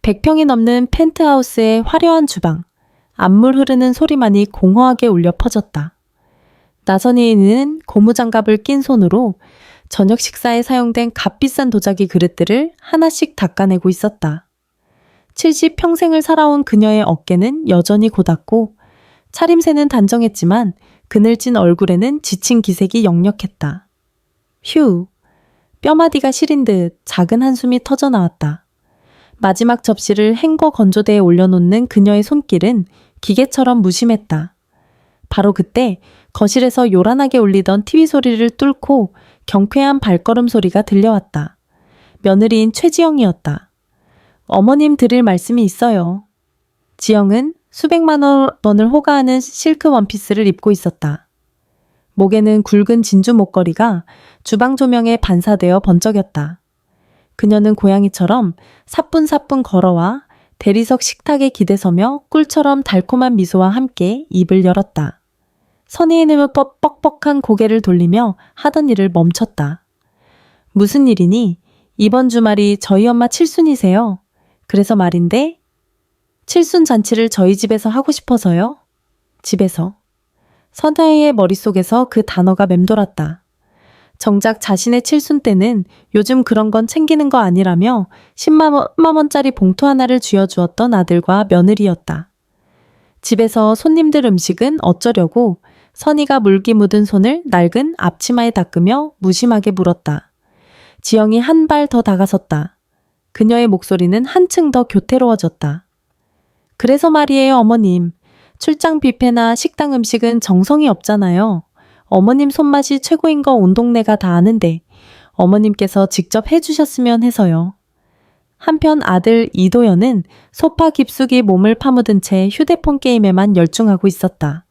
100평이 넘는 펜트하우스의 화려한 주방, 앞물 흐르는 소리만이 공허하게 울려 퍼졌다. 나선이는 고무장갑을 낀 손으로 저녁 식사에 사용된 값비싼 도자기 그릇들을 하나씩 닦아내고 있었다. 70평생을 살아온 그녀의 어깨는 여전히 고닫고 차림새는 단정했지만 그늘진 얼굴에는 지친 기색이 역력했다. 휴, 뼈마디가 시린 듯 작은 한숨이 터져 나왔다. 마지막 접시를 헹궈 건조대에 올려놓는 그녀의 손길은 기계처럼 무심했다. 바로 그때 거실에서 요란하게 울리던 TV 소리를 뚫고 경쾌한 발걸음 소리가 들려왔다. 며느리인 최지영이었다. 어머님 드릴 말씀이 있어요. 지영은 수백만 원을 호가하는 실크 원피스를 입고 있었다. 목에는 굵은 진주 목걸이가 주방 조명에 반사되어 번쩍였다. 그녀는 고양이처럼 사뿐사뿐 걸어와 대리석 식탁에 기대서며 꿀처럼 달콤한 미소와 함께 입을 열었다. 선희는 뻑뻑한 고개를 돌리며 하던 일을 멈췄다. 무슨 일이니? 이번 주말이 저희 엄마 칠순이세요. 그래서 말인데 칠순 잔치를 저희 집에서 하고 싶어서요. 집에서. 선아의 머릿속에서 그 단어가 맴돌았다. 정작 자신의 칠순 때는 요즘 그런 건 챙기는 거 아니라며 10만 원짜리 봉투 하나를 쥐어주었던 아들과 며느리였다. 집에서 손님들 음식은 어쩌려고 선희가 물기 묻은 손을 낡은 앞치마에 닦으며 무심하게 물었다. 지영이 한 발 더 다가섰다. 그녀의 목소리는 한층 더 교태로워졌다. 그래서 말이에요, 어머님. 출장 뷔페나 식당 음식은 정성이 없잖아요. 어머님 손맛이 최고인 거 온 동네가 다 아는데 어머님께서 직접 해주셨으면 해서요. 한편 아들 이도현은 소파 깊숙이 몸을 파묻은 채 휴대폰 게임에만 열중하고 있었다.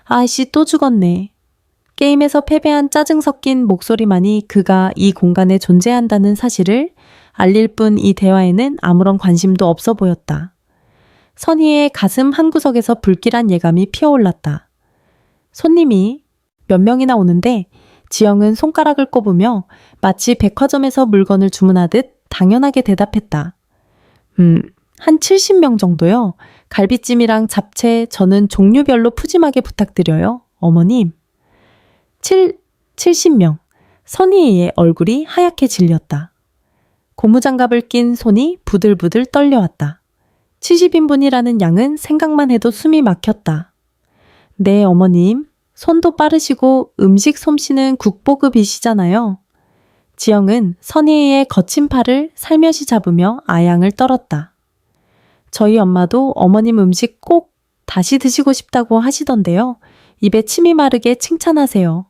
아이씨 또 죽었네. 게임에서 패배한 짜증 섞인 목소리만이 그가 이 공간에 존재한다는 사실을 알릴 뿐 이 대화에는 아무런 관심도 없어 보였다. 선희의 가슴 한구석에서 불길한 예감이 피어올랐다. 손님이 몇 명이나 오는데 지영은 손가락을 꼽으며 마치 백화점에서 물건을 주문하듯 당연하게 대답했다. 한 70명 정도요. 갈비찜이랑 잡채 저는 종류별로 푸짐하게 부탁드려요. 어머님. 70명. 선희의 얼굴이 하얗게 질렸다. 고무장갑을 낀 손이 부들부들 떨려왔다. 70인분이라는 양은 생각만 해도 숨이 막혔다. 네, 어머님. 손도 빠르시고 음식 솜씨는 국보급이시잖아요. 지영은 선희의 거친 팔을 살며시 잡으며 아양을 떨었다. 저희 엄마도 어머님 음식 꼭 다시 드시고 싶다고 하시던데요. 입에 침이 마르게 칭찬하세요.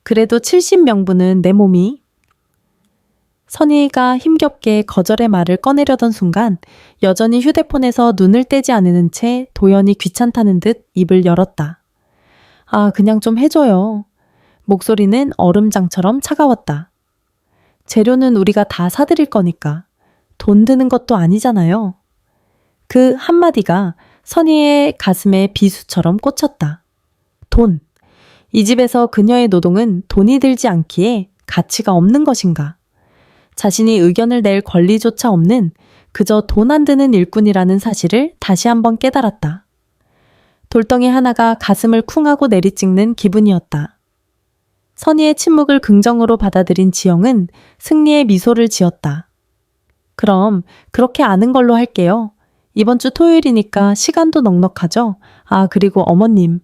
그래도 70명분은 내 몸이. 선희가 힘겹게 거절의 말을 꺼내려던 순간 여전히 휴대폰에서 눈을 떼지 않는 채 도연이 귀찮다는 듯 입을 열었다. 아, 그냥 좀 해줘요. 목소리는 얼음장처럼 차가웠다. 재료는 우리가 다 사드릴 거니까. 돈 드는 것도 아니잖아요. 그 한마디가 선희의 가슴에 비수처럼 꽂혔다. 돈. 이 집에서 그녀의 노동은 돈이 들지 않기에 가치가 없는 것인가. 자신이 의견을 낼 권리조차 없는 그저 돈 안 드는 일꾼이라는 사실을 다시 한번 깨달았다. 돌덩이 하나가 가슴을 쿵 하고 내리찍는 기분이었다. 선희의 침묵을 긍정으로 받아들인 지영은 승리의 미소를 지었다. 그럼 그렇게 아는 걸로 할게요. 이번 주 토요일이니까 시간도 넉넉하죠? 아, 그리고 어머님.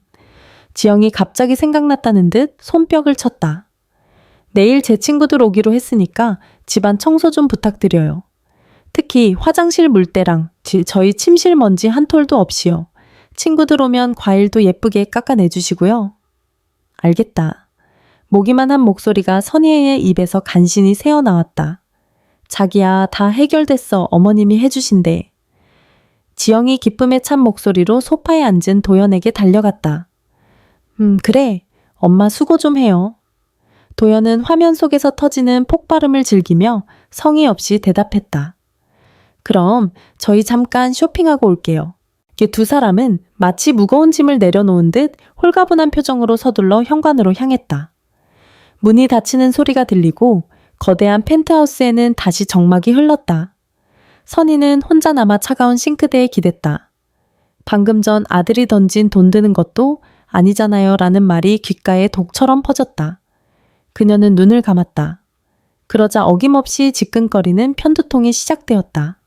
지영이 갑자기 생각났다는 듯 손뼉을 쳤다. 내일 제 친구들 오기로 했으니까 집안 청소 좀 부탁드려요. 특히 화장실 물때랑 저희 침실 먼지 한 톨도 없이요. 친구들 오면 과일도 예쁘게 깎아내주시고요. 알겠다. 모기만 한 목소리가 선희의 입에서 간신히 새어나왔다. 자기야, 다 해결됐어. 어머님이 해주신대. 지영이 기쁨에 찬 목소리로 소파에 앉은 도연에게 달려갔다. 그래. 엄마 수고 좀 해요. 도연은 화면 속에서 터지는 폭발음을 즐기며 성의 없이 대답했다. 그럼 저희 잠깐 쇼핑하고 올게요. 두 사람은 마치 무거운 짐을 내려놓은 듯 홀가분한 표정으로 서둘러 현관으로 향했다. 문이 닫히는 소리가 들리고 거대한 펜트하우스에는 다시 정막이 흘렀다. 선희는 혼자 남아 차가운 싱크대에 기댔다. 방금 전 아들이 던진 돈 드는 것도 아니잖아요 라는 말이 귓가에 독처럼 퍼졌다. 그녀는 눈을 감았다. 그러자 어김없이 지끈거리는 편두통이 시작되었다.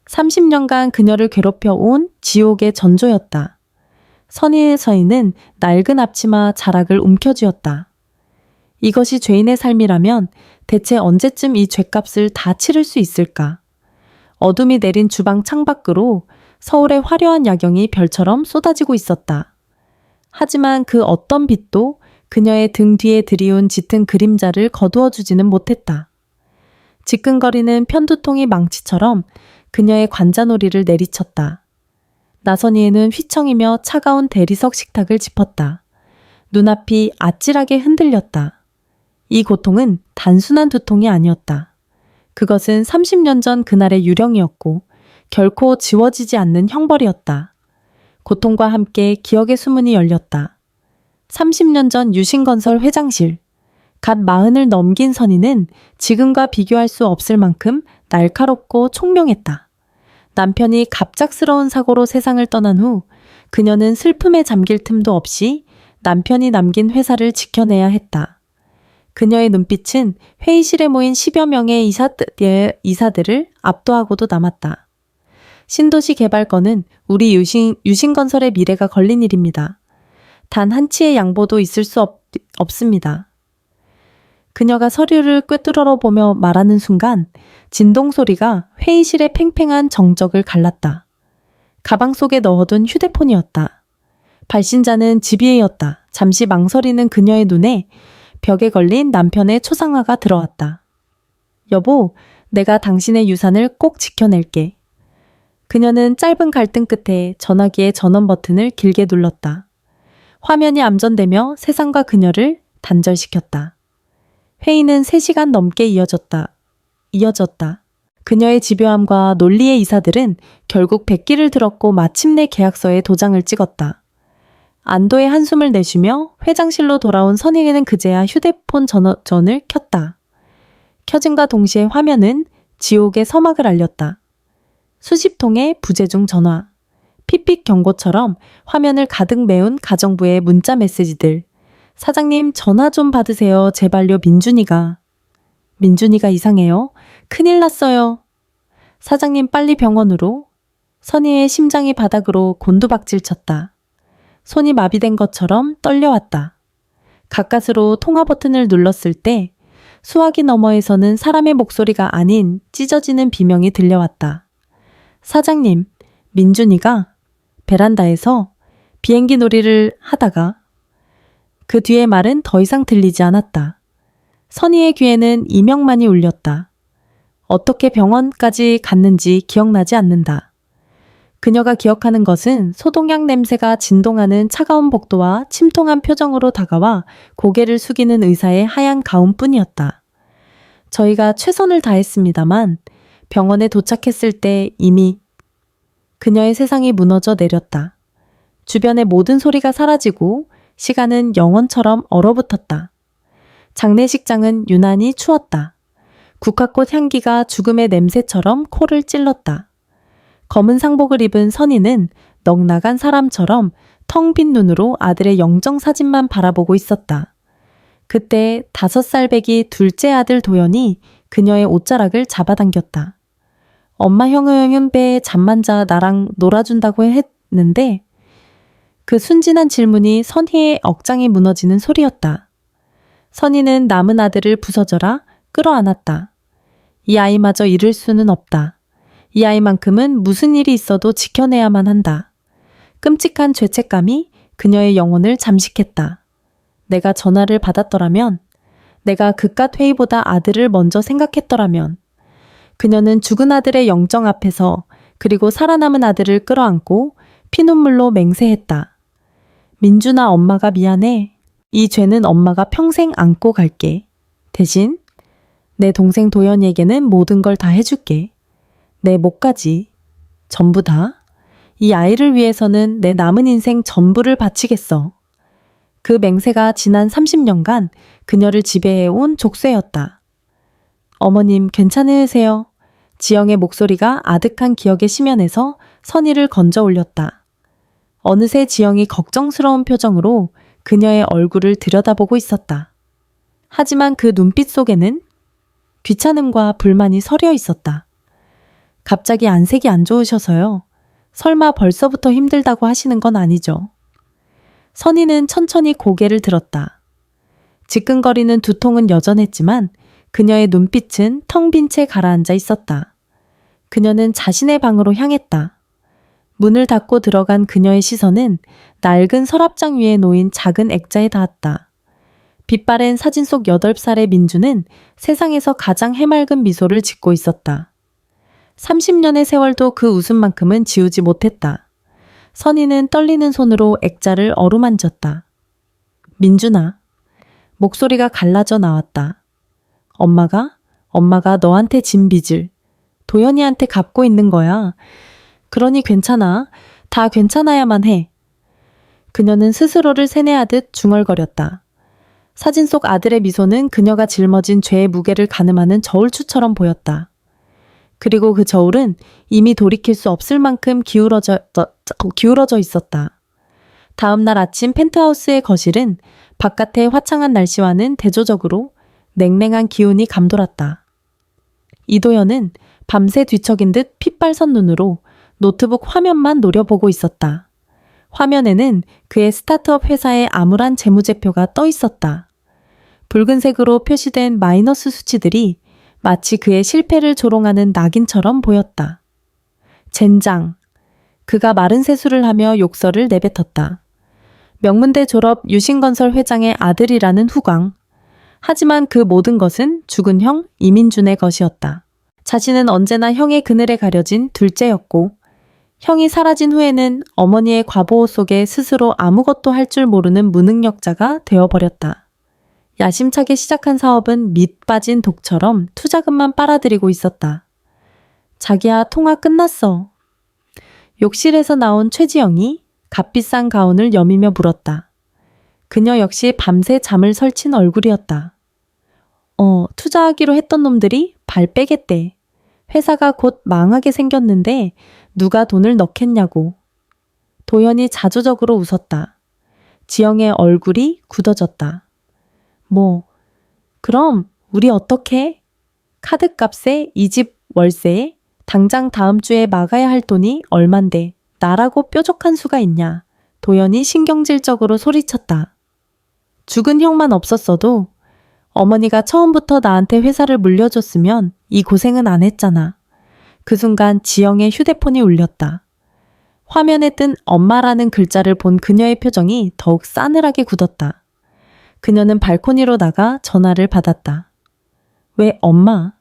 30년간 그녀를 괴롭혀온 지옥의 전조였다. 선희의 서희는 낡은 앞치마 자락을 움켜쥐었다. 이것이 죄인의 삶이라면 대체 언제쯤 이 죗값을 다 치를 수 있을까? 어둠이 내린 주방 창밖으로 서울의 화려한 야경이 별처럼 쏟아지고 있었다. 하지만 그 어떤 빛도 그녀의 등 뒤에 드리운 짙은 그림자를 거두어주지는 못했다. 지끈거리는 편두통이 망치처럼 그녀의 관자놀이를 내리쳤다. 나선이에는 휘청이며 차가운 대리석 식탁을 짚었다. 눈앞이 아찔하게 흔들렸다. 이 고통은 단순한 두통이 아니었다. 그것은 30년 전 그날의 유령이었고 결코 지워지지 않는 형벌이었다. 고통과 함께 기억의 수문이 열렸다. 30년 전 유신건설 회장실. 갓 40을 넘긴 선희는 지금과 비교할 수 없을 만큼 날카롭고 총명했다. 남편이 갑작스러운 사고로 세상을 떠난 후 그녀는 슬픔에 잠길 틈도 없이 남편이 남긴 회사를 지켜내야 했다. 그녀의 눈빛은 회의실에 모인 10여 명의 이사들을 압도하고도 남았다. 신도시 개발건은 우리 유신건설의 미래가 걸린 일입니다. 단 한 치의 양보도 있을 수 없습니다. 그녀가 서류를 꿰뚫어 보며 말하는 순간 진동 소리가 회의실의 팽팽한 정적을 갈랐다. 가방 속에 넣어둔 휴대폰이었다. 발신자는 지비에였다. 잠시 망설이는 그녀의 눈에 벽에 걸린 남편의 초상화가 들어왔다. 여보, 내가 당신의 유산을 꼭 지켜낼게. 그녀는 짧은 갈등 끝에 전화기의 전원 버튼을 길게 눌렀다. 화면이 암전되며 세상과 그녀를 단절시켰다. 회의는 3시간 넘게 이어졌다. 그녀의 집요함과 논리의 이사들은 결국 백기를 들었고 마침내 계약서에 도장을 찍었다. 안도의 한숨을 내쉬며 회장실로 돌아온 선희는 그제야 휴대폰 전원을 켰다. 켜짐과 동시에 화면은 지옥의 서막을 알렸다. 수십 통의 부재중 전화, 픽픽 경고처럼 화면을 가득 메운 가정부의 문자 메시지들. 사장님 전화 좀 받으세요. 제발요. 민준이가 이상해요. 큰일 났어요. 사장님 빨리 병원으로. 선희의 심장이 바닥으로 곤두박질 쳤다. 손이 마비된 것처럼 떨려왔다. 가까스로 통화 버튼을 눌렀을 때 수화기 너머에서는 사람의 목소리가 아닌 찢어지는 비명이 들려왔다. 사장님, 민준이가 베란다에서 비행기 놀이를 하다가. 그 뒤의 말은 더 이상 들리지 않았다. 선희의 귀에는 이명만이 울렸다. 어떻게 병원까지 갔는지 기억나지 않는다. 그녀가 기억하는 것은 소독약 냄새가 진동하는 차가운 복도와 침통한 표정으로 다가와 고개를 숙이는 의사의 하얀 가운뿐이었다. 저희가 최선을 다했습니다만 병원에 도착했을 때 이미 그녀의 세상이 무너져 내렸다. 주변의 모든 소리가 사라지고 시간은 영원처럼 얼어붙었다. 장례식장은 유난히 추웠다. 국화꽃 향기가 죽음의 냄새처럼 코를 찔렀다. 검은 상복을 입은 선희는 넉나간 사람처럼 텅 빈 눈으로 아들의 영정사진만 바라보고 있었다. 그때 5살 배기 둘째 아들 도연이 그녀의 옷자락을 잡아당겼다. 엄마 형은 배에 잠만 자 나랑 놀아준다고 했는데 그 순진한 질문이 선희의 억장이 무너지는 소리였다. 선희는 남은 아들을 부서져라 끌어안았다. 이 아이마저 잃을 수는 없다. 이 아이만큼은 무슨 일이 있어도 지켜내야만 한다. 끔찍한 죄책감이 그녀의 영혼을 잠식했다. 내가 전화를 받았더라면, 내가 그깟 회의보다 아들을 먼저 생각했더라면, 그녀는 죽은 아들의 영정 앞에서 그리고 살아남은 아들을 끌어안고 피눈물로 맹세했다. 민준아, 엄마가 미안해. 이 죄는 엄마가 평생 안고 갈게. 대신 내 동생 도연이에게는 모든 걸 다 해줄게. 내 목까지. 전부 다. 이 아이를 위해서는 내 남은 인생 전부를 바치겠어. 그 맹세가 지난 30년간 그녀를 지배해온 족쇄였다. 어머님 괜찮으세요? 지영의 목소리가 아득한 기억에 심연해서 선희를 건져 올렸다. 어느새 지영이 걱정스러운 표정으로 그녀의 얼굴을 들여다보고 있었다. 하지만 그 눈빛 속에는 귀찮음과 불만이 서려 있었다. 갑자기 안색이 안 좋으셔서요. 설마 벌써부터 힘들다고 하시는 건 아니죠? 선희는 천천히 고개를 들었다. 지끈거리는 두통은 여전했지만 그녀의 눈빛은 텅 빈 채 가라앉아 있었다. 그녀는 자신의 방으로 향했다. 문을 닫고 들어간 그녀의 시선은 낡은 서랍장 위에 놓인 작은 액자에 닿았다. 빛바랜 사진 속 8살의 민주는 세상에서 가장 해맑은 미소를 짓고 있었다. 30년의 세월도 그 웃음만큼은 지우지 못했다. 선희는 떨리는 손으로 액자를 어루만졌다. 민준아. 목소리가 갈라져 나왔다. 엄마가 너한테 진 빚을 도연이한테 갚고 있는 거야. 그러니 괜찮아. 다 괜찮아야만 해. 그녀는 스스로를 세뇌하듯 중얼거렸다. 사진 속 아들의 미소는 그녀가 짊어진 죄의 무게를 가늠하는 저울추처럼 보였다. 그리고 그 저울은 이미 돌이킬 수 없을 만큼 기울어져 있었다. 다음 날 아침 펜트하우스의 거실은 바깥의 화창한 날씨와는 대조적으로 냉랭한 기운이 감돌았다. 이도연은 밤새 뒤척인 듯 핏발선 눈으로 노트북 화면만 노려보고 있었다. 화면에는 그의 스타트업 회사의 암울한 재무제표가 떠 있었다. 붉은색으로 표시된 마이너스 수치들이 마치 그의 실패를 조롱하는 낙인처럼 보였다. 젠장. 그가 마른 세수를 하며 욕설을 내뱉었다. 명문대 졸업 유신건설 회장의 아들이라는 후광. 하지만 그 모든 것은 죽은 형 이민준의 것이었다. 자신은 언제나 형의 그늘에 가려진 둘째였고 형이 사라진 후에는 어머니의 과보호 속에 스스로 아무것도 할 줄 모르는 무능력자가 되어버렸다. 야심차게 시작한 사업은 밑 빠진 독처럼 투자금만 빨아들이고 있었다. 자기야, 통화 끝났어. 욕실에서 나온 최지영이 값비싼 가운을 여미며 물었다. 그녀 역시 밤새 잠을 설친 얼굴이었다. 투자하기로 했던 놈들이 발 빼겠대. 회사가 곧 망하게 생겼는데 누가 돈을 넣겠냐고. 도연이 자조적으로 웃었다. 지영의 얼굴이 굳어졌다. 그럼 우리 어떡해? 카드값에 이 집 월세에 당장 다음 주에 막아야 할 돈이 얼만데 나라고 뾰족한 수가 있냐. 도연이 신경질적으로 소리쳤다. 죽은 형만 없었어도 어머니가 처음부터 나한테 회사를 물려줬으면 이 고생은 안 했잖아. 그 순간 지영의 휴대폰이 울렸다. 화면에 뜬 엄마라는 글자를 본 그녀의 표정이 더욱 싸늘하게 굳었다. 그녀는 발코니로 나가 전화를 받았다. 왜 엄마?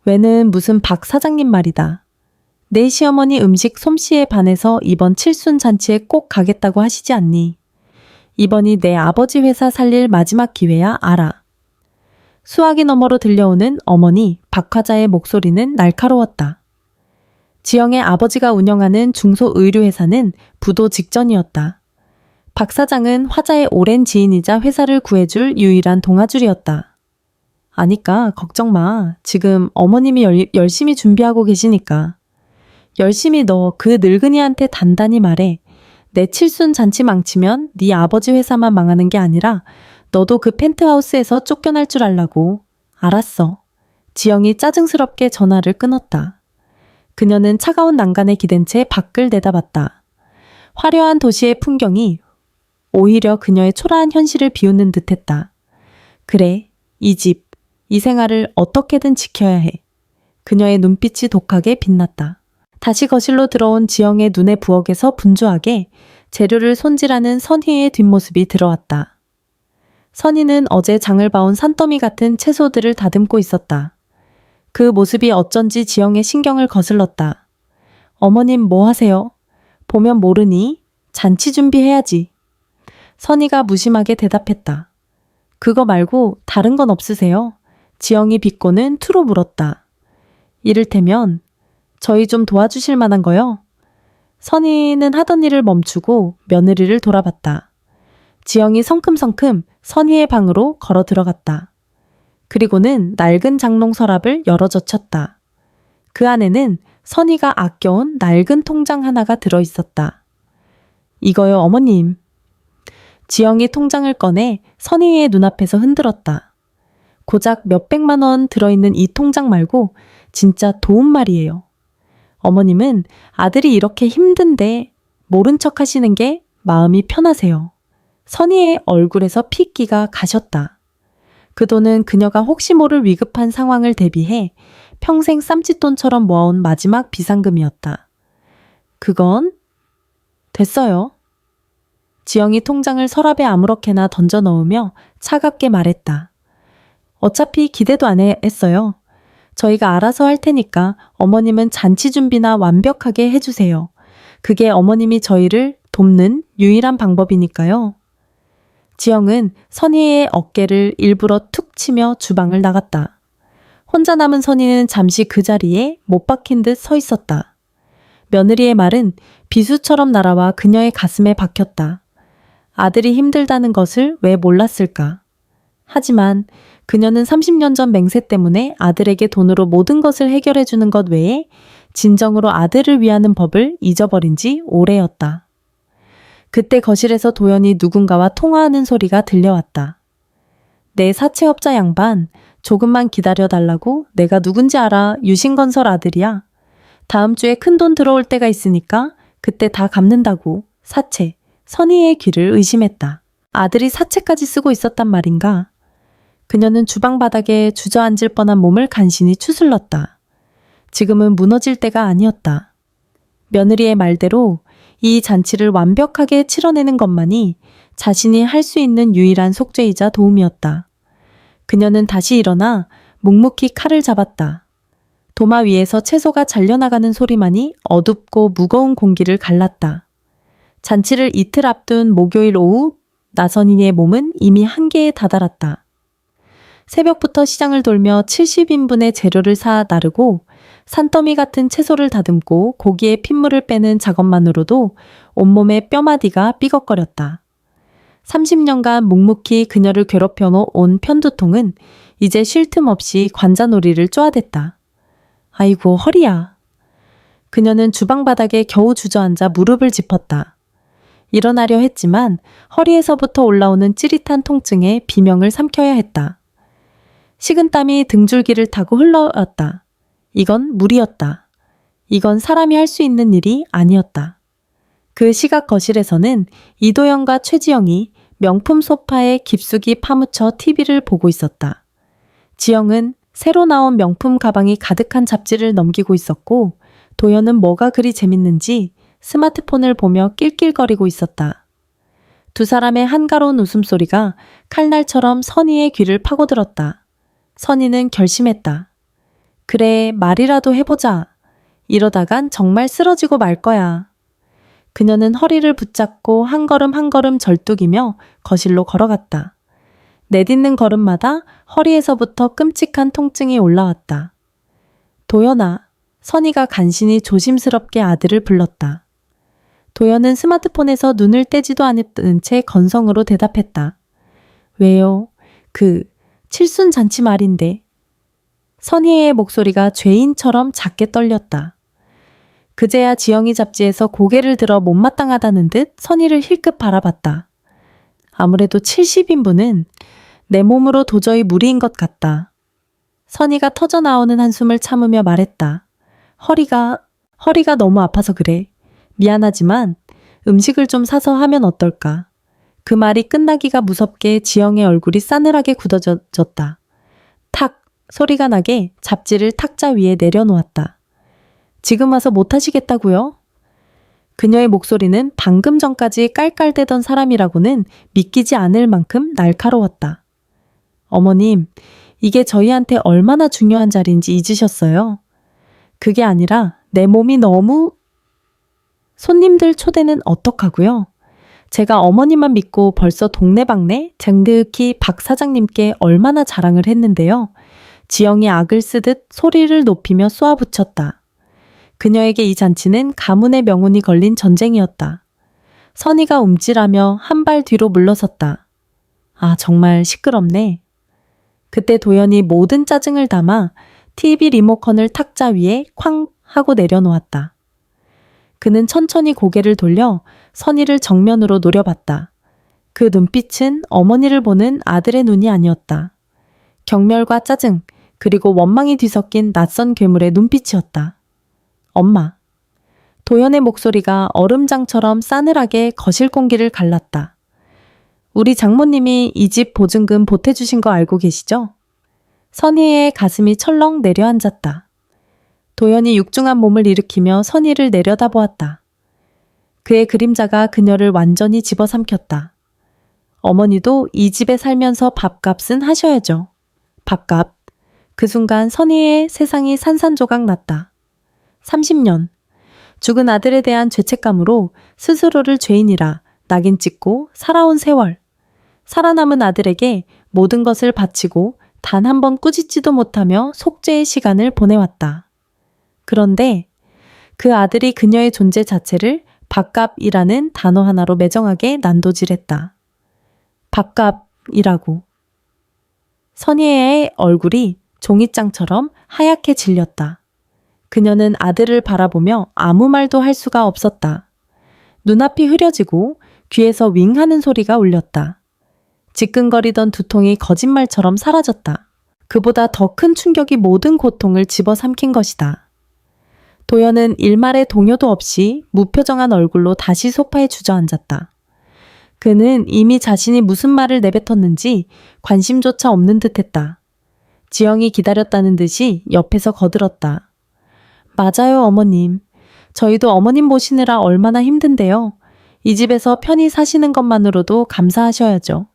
왜는 무슨 박 사장님 말이다. 내 시어머니 음식 솜씨에 반해서 이번 칠순 잔치에 꼭 가겠다고 하시지 않니? 이번이 내 아버지 회사 살릴 마지막 기회야, 알아. 수화기 너머로 들려오는 어머니 박화자의 목소리는 날카로웠다. 지영의 아버지가 운영하는 중소의류회사는 부도 직전이었다. 박 사장은 화자의 오랜 지인이자 회사를 구해줄 유일한 동아줄이었다. 아니까 걱정 마. 지금 어머님이 열심히 준비하고 계시니까. 열심히 너 그 늙은이한테 단단히 말해. 내 칠순 잔치 망치면 네 아버지 회사만 망하는 게 아니라 너도 그 펜트하우스에서 쫓겨날 줄 알라고. 알았어. 지영이 짜증스럽게 전화를 끊었다. 그녀는 차가운 난간에 기댄 채 밖을 내다봤다. 화려한 도시의 풍경이 오히려 그녀의 초라한 현실을 비웃는 듯했다. 그래, 이 집, 이 생활을 어떻게든 지켜야 해. 그녀의 눈빛이 독하게 빛났다. 다시 거실로 들어온 지영의 눈의 부엌에서 분주하게 재료를 손질하는 선희의 뒷모습이 들어왔다. 선희는 어제 장을 봐온 산더미 같은 채소들을 다듬고 있었다. 그 모습이 어쩐지 지영의 신경을 거슬렀다. 어머님 뭐 하세요? 보면 모르니? 잔치 준비해야지. 선희가 무심하게 대답했다. 그거 말고 다른 건 없으세요? 지영이 비꼬는 투로 물었다. 이를테면 저희 좀 도와주실 만한 거요? 선희는 하던 일을 멈추고 며느리를 돌아봤다. 지영이 성큼성큼 선희의 방으로 걸어 들어갔다. 그리고는 낡은 장롱 서랍을 열어 젖혔다. 그 안에는 선이가 아껴온 낡은 통장 하나가 들어있었다. 이거요, 어머님. 지영이 통장을 꺼내 선이의 눈앞에서 흔들었다. 고작 몇백만 원 들어있는 이 통장 말고 진짜 도움 말이에요. 어머님은 아들이 이렇게 힘든데 모른 척 하시는 게 마음이 편하세요. 선희의 얼굴에서 핏기가 가셨다. 그 돈은 그녀가 혹시 모를 위급한 상황을 대비해 평생 쌈짓돈처럼 모아온 마지막 비상금이었다. 그건 됐어요. 지영이 통장을 서랍에 아무렇게나 던져 넣으며 차갑게 말했다. 어차피 기대도 안 했어요. 저희가 알아서 할 테니까 어머님은 잔치 준비나 완벽하게 해주세요. 그게 어머님이 저희를 돕는 유일한 방법이니까요. 지영은 선희의 어깨를 일부러 툭 치며 주방을 나갔다. 혼자 남은 선희는 잠시 그 자리에 못 박힌 듯 서 있었다. 며느리의 말은 비수처럼 날아와 그녀의 가슴에 박혔다. 아들이 힘들다는 것을 왜 몰랐을까? 하지만 그녀는 30년 전 맹세 때문에 아들에게 돈으로 모든 것을 해결해 주는 것 외에 진정으로 아들을 위하는 법을 잊어버린 지 오래였다. 그때 거실에서 도연이 누군가와 통화하는 소리가 들려왔다. 내 사채업자 양반, 조금만 기다려달라고. 내가 누군지 알아. 유신건설 아들이야. 다음 주에 큰돈 들어올 때가 있으니까 그때 다 갚는다고. 사채. 선희의 귀를 의심했다. 아들이 사채까지 쓰고 있었단 말인가? 그녀는 주방 바닥에 주저앉을 뻔한 몸을 간신히 추슬렀다. 지금은 무너질 때가 아니었다. 며느리의 말대로 이 잔치를 완벽하게 치러내는 것만이 자신이 할 수 있는 유일한 속죄이자 도움이었다. 그녀는 다시 일어나 묵묵히 칼을 잡았다. 도마 위에서 채소가 잘려나가는 소리만이 어둡고 무거운 공기를 갈랐다. 잔치를 이틀 앞둔 목요일 오후 나선인의 몸은 이미 한계에 다다랐다. 새벽부터 시장을 돌며 70인분의 재료를 사 나르고 산더미 같은 채소를 다듬고 고기의 핏물을 빼는 작업만으로도 온몸의 뼈마디가 삐걱거렸다. 30년간 묵묵히 그녀를 괴롭혀 온 편두통은 이제 쉴 틈 없이 관자놀이를 쪼아댔다. 아이고 허리야. 그녀는 주방 바닥에 겨우 주저앉아 무릎을 짚었다. 일어나려 했지만 허리에서부터 올라오는 찌릿한 통증에 비명을 삼켜야 했다. 식은땀이 등줄기를 타고 흘러왔다. 이건 무리였다. 이건 사람이 할 수 있는 일이 아니었다. 그 시각 거실에서는 이도영과 최지영이 명품 소파에 깊숙이 파묻혀 TV를 보고 있었다. 지영은 새로 나온 명품 가방이 가득한 잡지를 넘기고 있었고 도연은 뭐가 그리 재밌는지 스마트폰을 보며 낄낄거리고 있었다. 두 사람의 한가로운 웃음소리가 칼날처럼 선희의 귀를 파고들었다. 선희는 결심했다. 그래, 말이라도 해보자. 이러다간 정말 쓰러지고 말 거야. 그녀는 허리를 붙잡고 한 걸음 한 걸음 절뚝이며 거실로 걸어갔다. 내딛는 걸음마다 허리에서부터 끔찍한 통증이 올라왔다. 도연아, 선희가 간신히 조심스럽게 아들을 불렀다. 도연은 스마트폰에서 눈을 떼지도 않은 채 건성으로 대답했다. 왜요? 칠순잔치 말인데. 선희의 목소리가 죄인처럼 작게 떨렸다. 그제야 지영이 잡지에서 고개를 들어 못마땅하다는 듯 선희를 힐끗 바라봤다. 아무래도 70인분은 내 몸으로 도저히 무리인 것 같다. 선희가 터져나오는 한숨을 참으며 말했다. 허리가 너무 아파서 그래. 미안하지만 음식을 좀 사서 하면 어떨까? 그 말이 끝나기가 무섭게 지영의 얼굴이 싸늘하게 굳어졌다. 탁 소리가 나게 잡지를 탁자 위에 내려놓았다. 지금 와서 못하시겠다고요? 그녀의 목소리는 방금 전까지 깔깔대던 사람이라고는 믿기지 않을 만큼 날카로웠다. 어머님, 이게 저희한테 얼마나 중요한 자리인지 잊으셨어요? 그게 아니라 내 몸이 너무... 손님들 초대는 어떡하고요? 제가 어머님만 믿고 벌써 동네방네 쟁득히 박 사장님께 얼마나 자랑을 했는데요. 지영이 악을 쓰듯 소리를 높이며 쏘아붙였다. 그녀에게 이 잔치는 가문의 명운이 걸린 전쟁이었다. 선희가 움찔하며 한 발 뒤로 물러섰다. 아, 정말 시끄럽네. 그때 도연이 모든 짜증을 담아 TV 리모컨을 탁자 위에 쾅 하고 내려놓았다. 그는 천천히 고개를 돌려 선희를 정면으로 노려봤다. 그 눈빛은 어머니를 보는 아들의 눈이 아니었다. 경멸과 짜증, 그리고 원망이 뒤섞인 낯선 괴물의 눈빛이었다. 엄마. 도연의 목소리가 얼음장처럼 싸늘하게 거실 공기를 갈랐다. 우리 장모님이 이 집 보증금 보태주신 거 알고 계시죠? 선희의 가슴이 철렁 내려앉았다. 도연이 육중한 몸을 일으키며 선희를 내려다보았다. 그의 그림자가 그녀를 완전히 집어삼켰다. 어머니도 이 집에 살면서 밥값은 하셔야죠. 밥값. 그 순간 선희의 세상이 산산조각 났다. 30년. 죽은 아들에 대한 죄책감으로 스스로를 죄인이라 낙인 찍고 살아온 세월. 살아남은 아들에게 모든 것을 바치고 단 한 번 꾸짖지도 못하며 속죄의 시간을 보내왔다. 그런데 그 아들이 그녀의 존재 자체를 밥값이라는 단어 하나로 매정하게 난도질했다. 밥값이라고. 선희의 얼굴이 종이장처럼 하얗게 질렸다. 그녀는 아들을 바라보며 아무 말도 할 수가 없었다. 눈앞이 흐려지고 귀에서 윙 하는 소리가 울렸다. 지끈거리던 두통이 거짓말처럼 사라졌다. 그보다 더 큰 충격이 모든 고통을 집어삼킨 것이다. 도연은 일말의 동요도 없이 무표정한 얼굴로 다시 소파에 주저앉았다. 그는 이미 자신이 무슨 말을 내뱉었는지 관심조차 없는 듯했다. 지영이 기다렸다는 듯이 옆에서 거들었다. 맞아요, 어머님. 저희도 어머님 모시느라 얼마나 힘든데요. 이 집에서 편히 사시는 것만으로도 감사하셔야죠.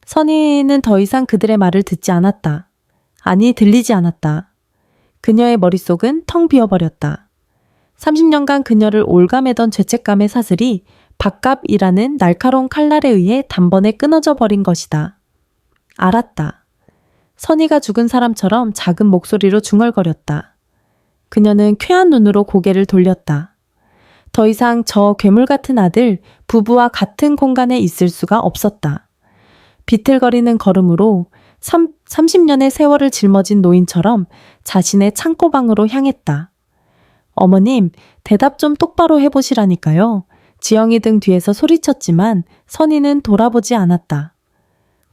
선희는 더 이상 그들의 말을 듣지 않았다. 아니, 들리지 않았다. 그녀의 머릿속은 텅 비어버렸다. 30년간 그녀를 올가매던 죄책감의 사슬이 밥값이라는 날카로운 칼날에 의해 단번에 끊어져 버린 것이다. 알았다. 선희가 죽은 사람처럼 작은 목소리로 중얼거렸다. 그녀는 쾌한 눈으로 고개를 돌렸다. 더 이상 저 괴물 같은 아들, 부부와 같은 공간에 있을 수가 없었다. 비틀거리는 걸음으로 30년의 세월을 짊어진 노인처럼 자신의 창고방으로 향했다. 어머님, 대답 좀 똑바로 해보시라니까요. 지영이 등 뒤에서 소리쳤지만 선희는 돌아보지 않았다.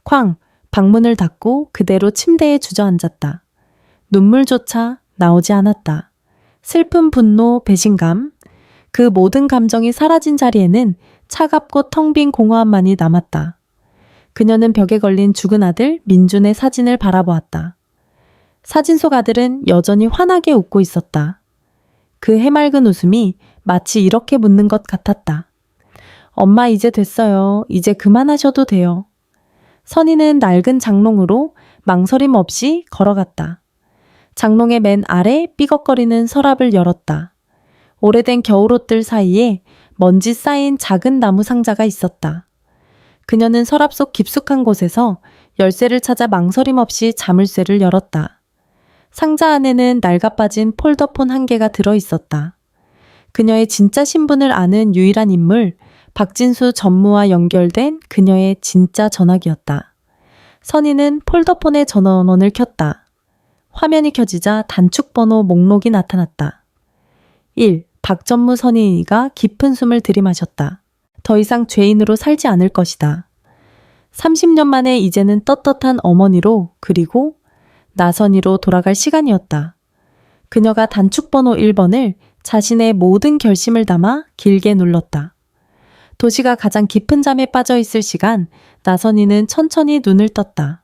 쾅! 방문을 닫고 그대로 침대에 주저앉았다. 눈물조차 나오지 않았다. 슬픔, 분노, 배신감, 그 모든 감정이 사라진 자리에는 차갑고 텅 빈 공허함만이 남았다. 그녀는 벽에 걸린 죽은 아들 민준의 사진을 바라보았다. 사진 속 아들은 여전히 환하게 웃고 있었다. 그 해맑은 웃음이 마치 이렇게 묻는 것 같았다. 엄마 이제 됐어요. 이제 그만하셔도 돼요. 선희는 낡은 장롱으로 망설임 없이 걸어갔다. 장롱의 맨 아래 삐걱거리는 서랍을 열었다. 오래된 겨울옷들 사이에 먼지 쌓인 작은 나무 상자가 있었다. 그녀는 서랍 속 깊숙한 곳에서 열쇠를 찾아 망설임 없이 자물쇠를 열었다. 상자 안에는 낡아빠진 폴더폰 한 개가 들어있었다. 그녀의 진짜 신분을 아는 유일한 인물, 박진수 전무와 연결된 그녀의 진짜 전화기였다. 선희는 폴더폰의 전원을 켰다. 화면이 켜지자 단축번호 목록이 나타났다. 1. 박전무 선희가 깊은 숨을 들이마셨다. 더 이상 죄인으로 살지 않을 것이다. 30년 만에 이제는 떳떳한 어머니로 그리고 나선희로 돌아갈 시간이었다. 그녀가 단축번호 1번을 자신의 모든 결심을 담아 길게 눌렀다. 도시가 가장 깊은 잠에 빠져 있을 시간, 나선희는 천천히 눈을 떴다.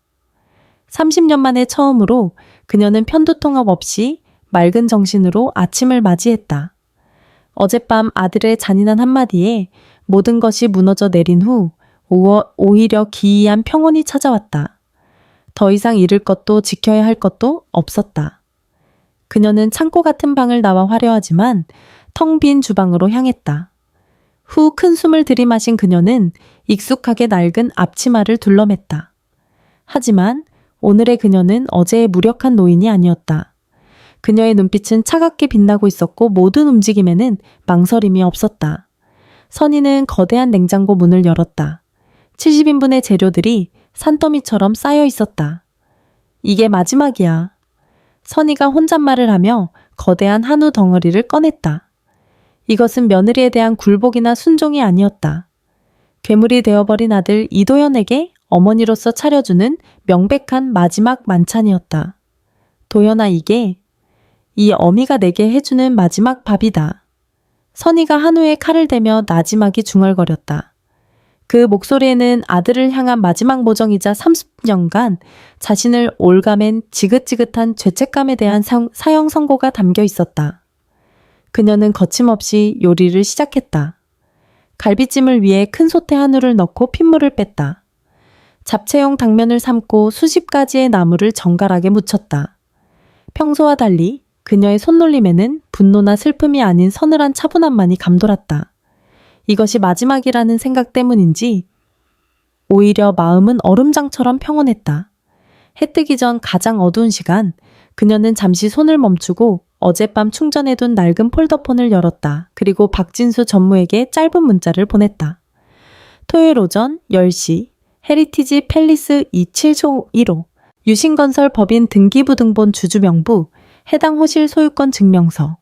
30년 만에 처음으로 그녀는 편두통합 없이 맑은 정신으로 아침을 맞이했다. 어젯밤 아들의 잔인한 한마디에 모든 것이 무너져 내린 후 오히려 기이한 평온이 찾아왔다. 더 이상 잃을 것도 지켜야 할 것도 없었다. 그녀는 창고 같은 방을 나와 화려하지만 텅 빈 주방으로 향했다. 후 큰 숨을 들이마신 그녀는 익숙하게 낡은 앞치마를 둘러맸다. 하지만 오늘의 그녀는 어제의 무력한 노인이 아니었다. 그녀의 눈빛은 차갑게 빛나고 있었고 모든 움직임에는 망설임이 없었다. 선희는 거대한 냉장고 문을 열었다. 70인분의 재료들이 산더미처럼 쌓여 있었다. 이게 마지막이야. 선희가 혼잣말을 하며 거대한 한우 덩어리를 꺼냈다. 이것은 며느리에 대한 굴복이나 순종이 아니었다. 괴물이 되어버린 아들 이도현에게 어머니로서 차려주는 명백한 마지막 만찬이었다. 도연아, 이게 이 어미가 내게 해주는 마지막 밥이다. 선희가 한우에 칼을 대며 나지막이 중얼거렸다. 그 목소리에는 아들을 향한 마지막 모정이자 30년간 자신을 올가맨 지긋지긋한 죄책감에 대한 사형 선고가 담겨 있었다. 그녀는 거침없이 요리를 시작했다. 갈비찜을 위해 큰 솥에 한우를 넣고 핏물을 뺐다. 잡채용 당면을 삶고 수십 가지의 나물을 정갈하게 무쳤다. 평소와 달리 그녀의 손놀림에는 분노나 슬픔이 아닌 서늘한 차분함만이 감돌았다. 이것이 마지막이라는 생각 때문인지 오히려 마음은 얼음장처럼 평온했다. 해 뜨기 전 가장 어두운 시간, 그녀는 잠시 손을 멈추고 어젯밤 충전해둔 낡은 폴더폰을 열었다. 그리고 박진수 전무에게 짧은 문자를 보냈다. 토요일 오전 10시 헤리티지 팰리스 27소 1호 유신건설 법인 등기부등본 주주명부 해당 호실 소유권 증명서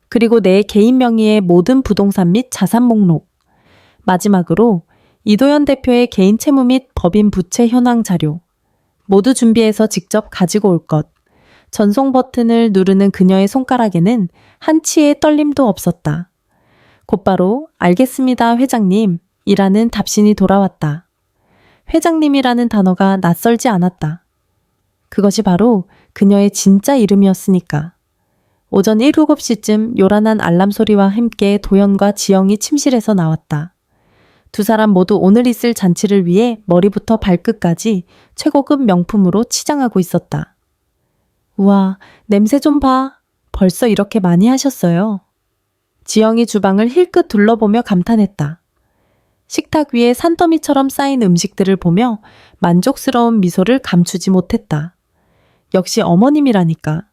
그리고 내 개인 명의의 모든 부동산 및 자산 목록 마지막으로 이도현 대표의 개인 채무 및 법인 부채 현황 자료 모두 준비해서 직접 가지고 올 것. 전송 버튼을 누르는 그녀의 손가락에는 한 치의 떨림도 없었다. 곧바로 알겠습니다 회장님 이라는 답신이 돌아왔다. 회장님이라는 단어가 낯설지 않았다. 그것이 바로 그녀의 진짜 이름이었으니까. 오전 7시쯤 요란한 알람 소리와 함께 도연과 지영이 침실에서 나왔다. 두 사람 모두 오늘 있을 잔치를 위해 머리부터 발끝까지 최고급 명품으로 치장하고 있었다. 우와, 냄새 좀 봐. 벌써 이렇게 많이 하셨어요. 지영이 주방을 힐끗 둘러보며 감탄했다. 식탁 위에 산더미처럼 쌓인 음식들을 보며 만족스러운 미소를 감추지 못했다. 역시 어머님이라니까.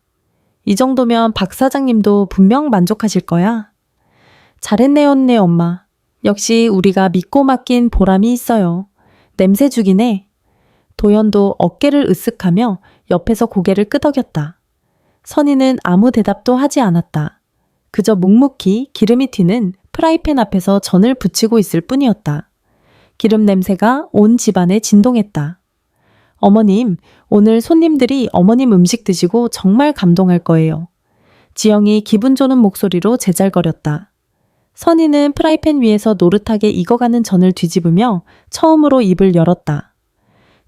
이 정도면 박 사장님도 분명 만족하실 거야. 잘했네 언네 엄마. 역시 우리가 믿고 맡긴 보람이 있어요. 냄새 죽이네. 도연도 어깨를 으쓱하며 옆에서 고개를 끄덕였다. 선희는 아무 대답도 하지 않았다. 그저 묵묵히 기름이 튀는 프라이팬 앞에서 전을 부치고 있을 뿐이었다. 기름 냄새가 온 집안에 진동했다. 어머님, 오늘 손님들이 어머님 음식 드시고 정말 감동할 거예요. 지영이 기분 좋은 목소리로 제잘거렸다. 선희는 프라이팬 위에서 노릇하게 익어가는 전을 뒤집으며 처음으로 입을 열었다.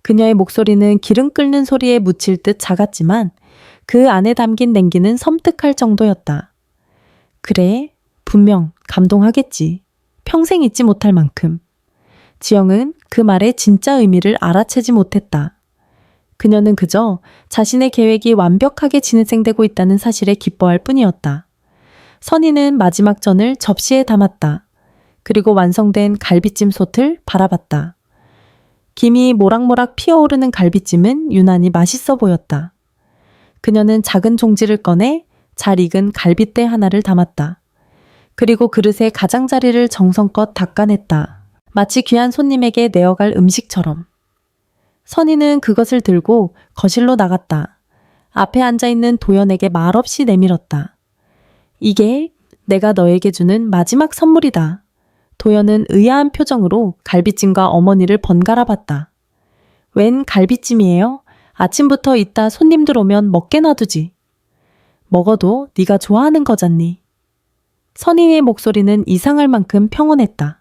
그녀의 목소리는 기름 끓는 소리에 묻힐 듯 작았지만 그 안에 담긴 냉기는 섬뜩할 정도였다. 그래, 분명 감동하겠지. 평생 잊지 못할 만큼. 지영은 그 말의 진짜 의미를 알아채지 못했다. 그녀는 그저 자신의 계획이 완벽하게 진행되고 있다는 사실에 기뻐할 뿐이었다. 선희는 마지막 전을 접시에 담았다. 그리고 완성된 갈비찜 솥을 바라봤다. 김이 모락모락 피어오르는 갈비찜은 유난히 맛있어 보였다. 그녀는 작은 종지를 꺼내 잘 익은 갈빗대 하나를 담았다. 그리고 그릇에 가장자리를 정성껏 닦아냈다. 마치 귀한 손님에게 내어갈 음식처럼. 선희는 그것을 들고 거실로 나갔다. 앞에 앉아있는 도연에게 말없이 내밀었다. 이게 내가 너에게 주는 마지막 선물이다. 도연은 의아한 표정으로 갈비찜과 어머니를 번갈아 봤다. 웬 갈비찜이에요? 아침부터 이따 손님들 오면 먹게 놔두지. 먹어도 네가 좋아하는 거잖니. 선희의 목소리는 이상할 만큼 평온했다.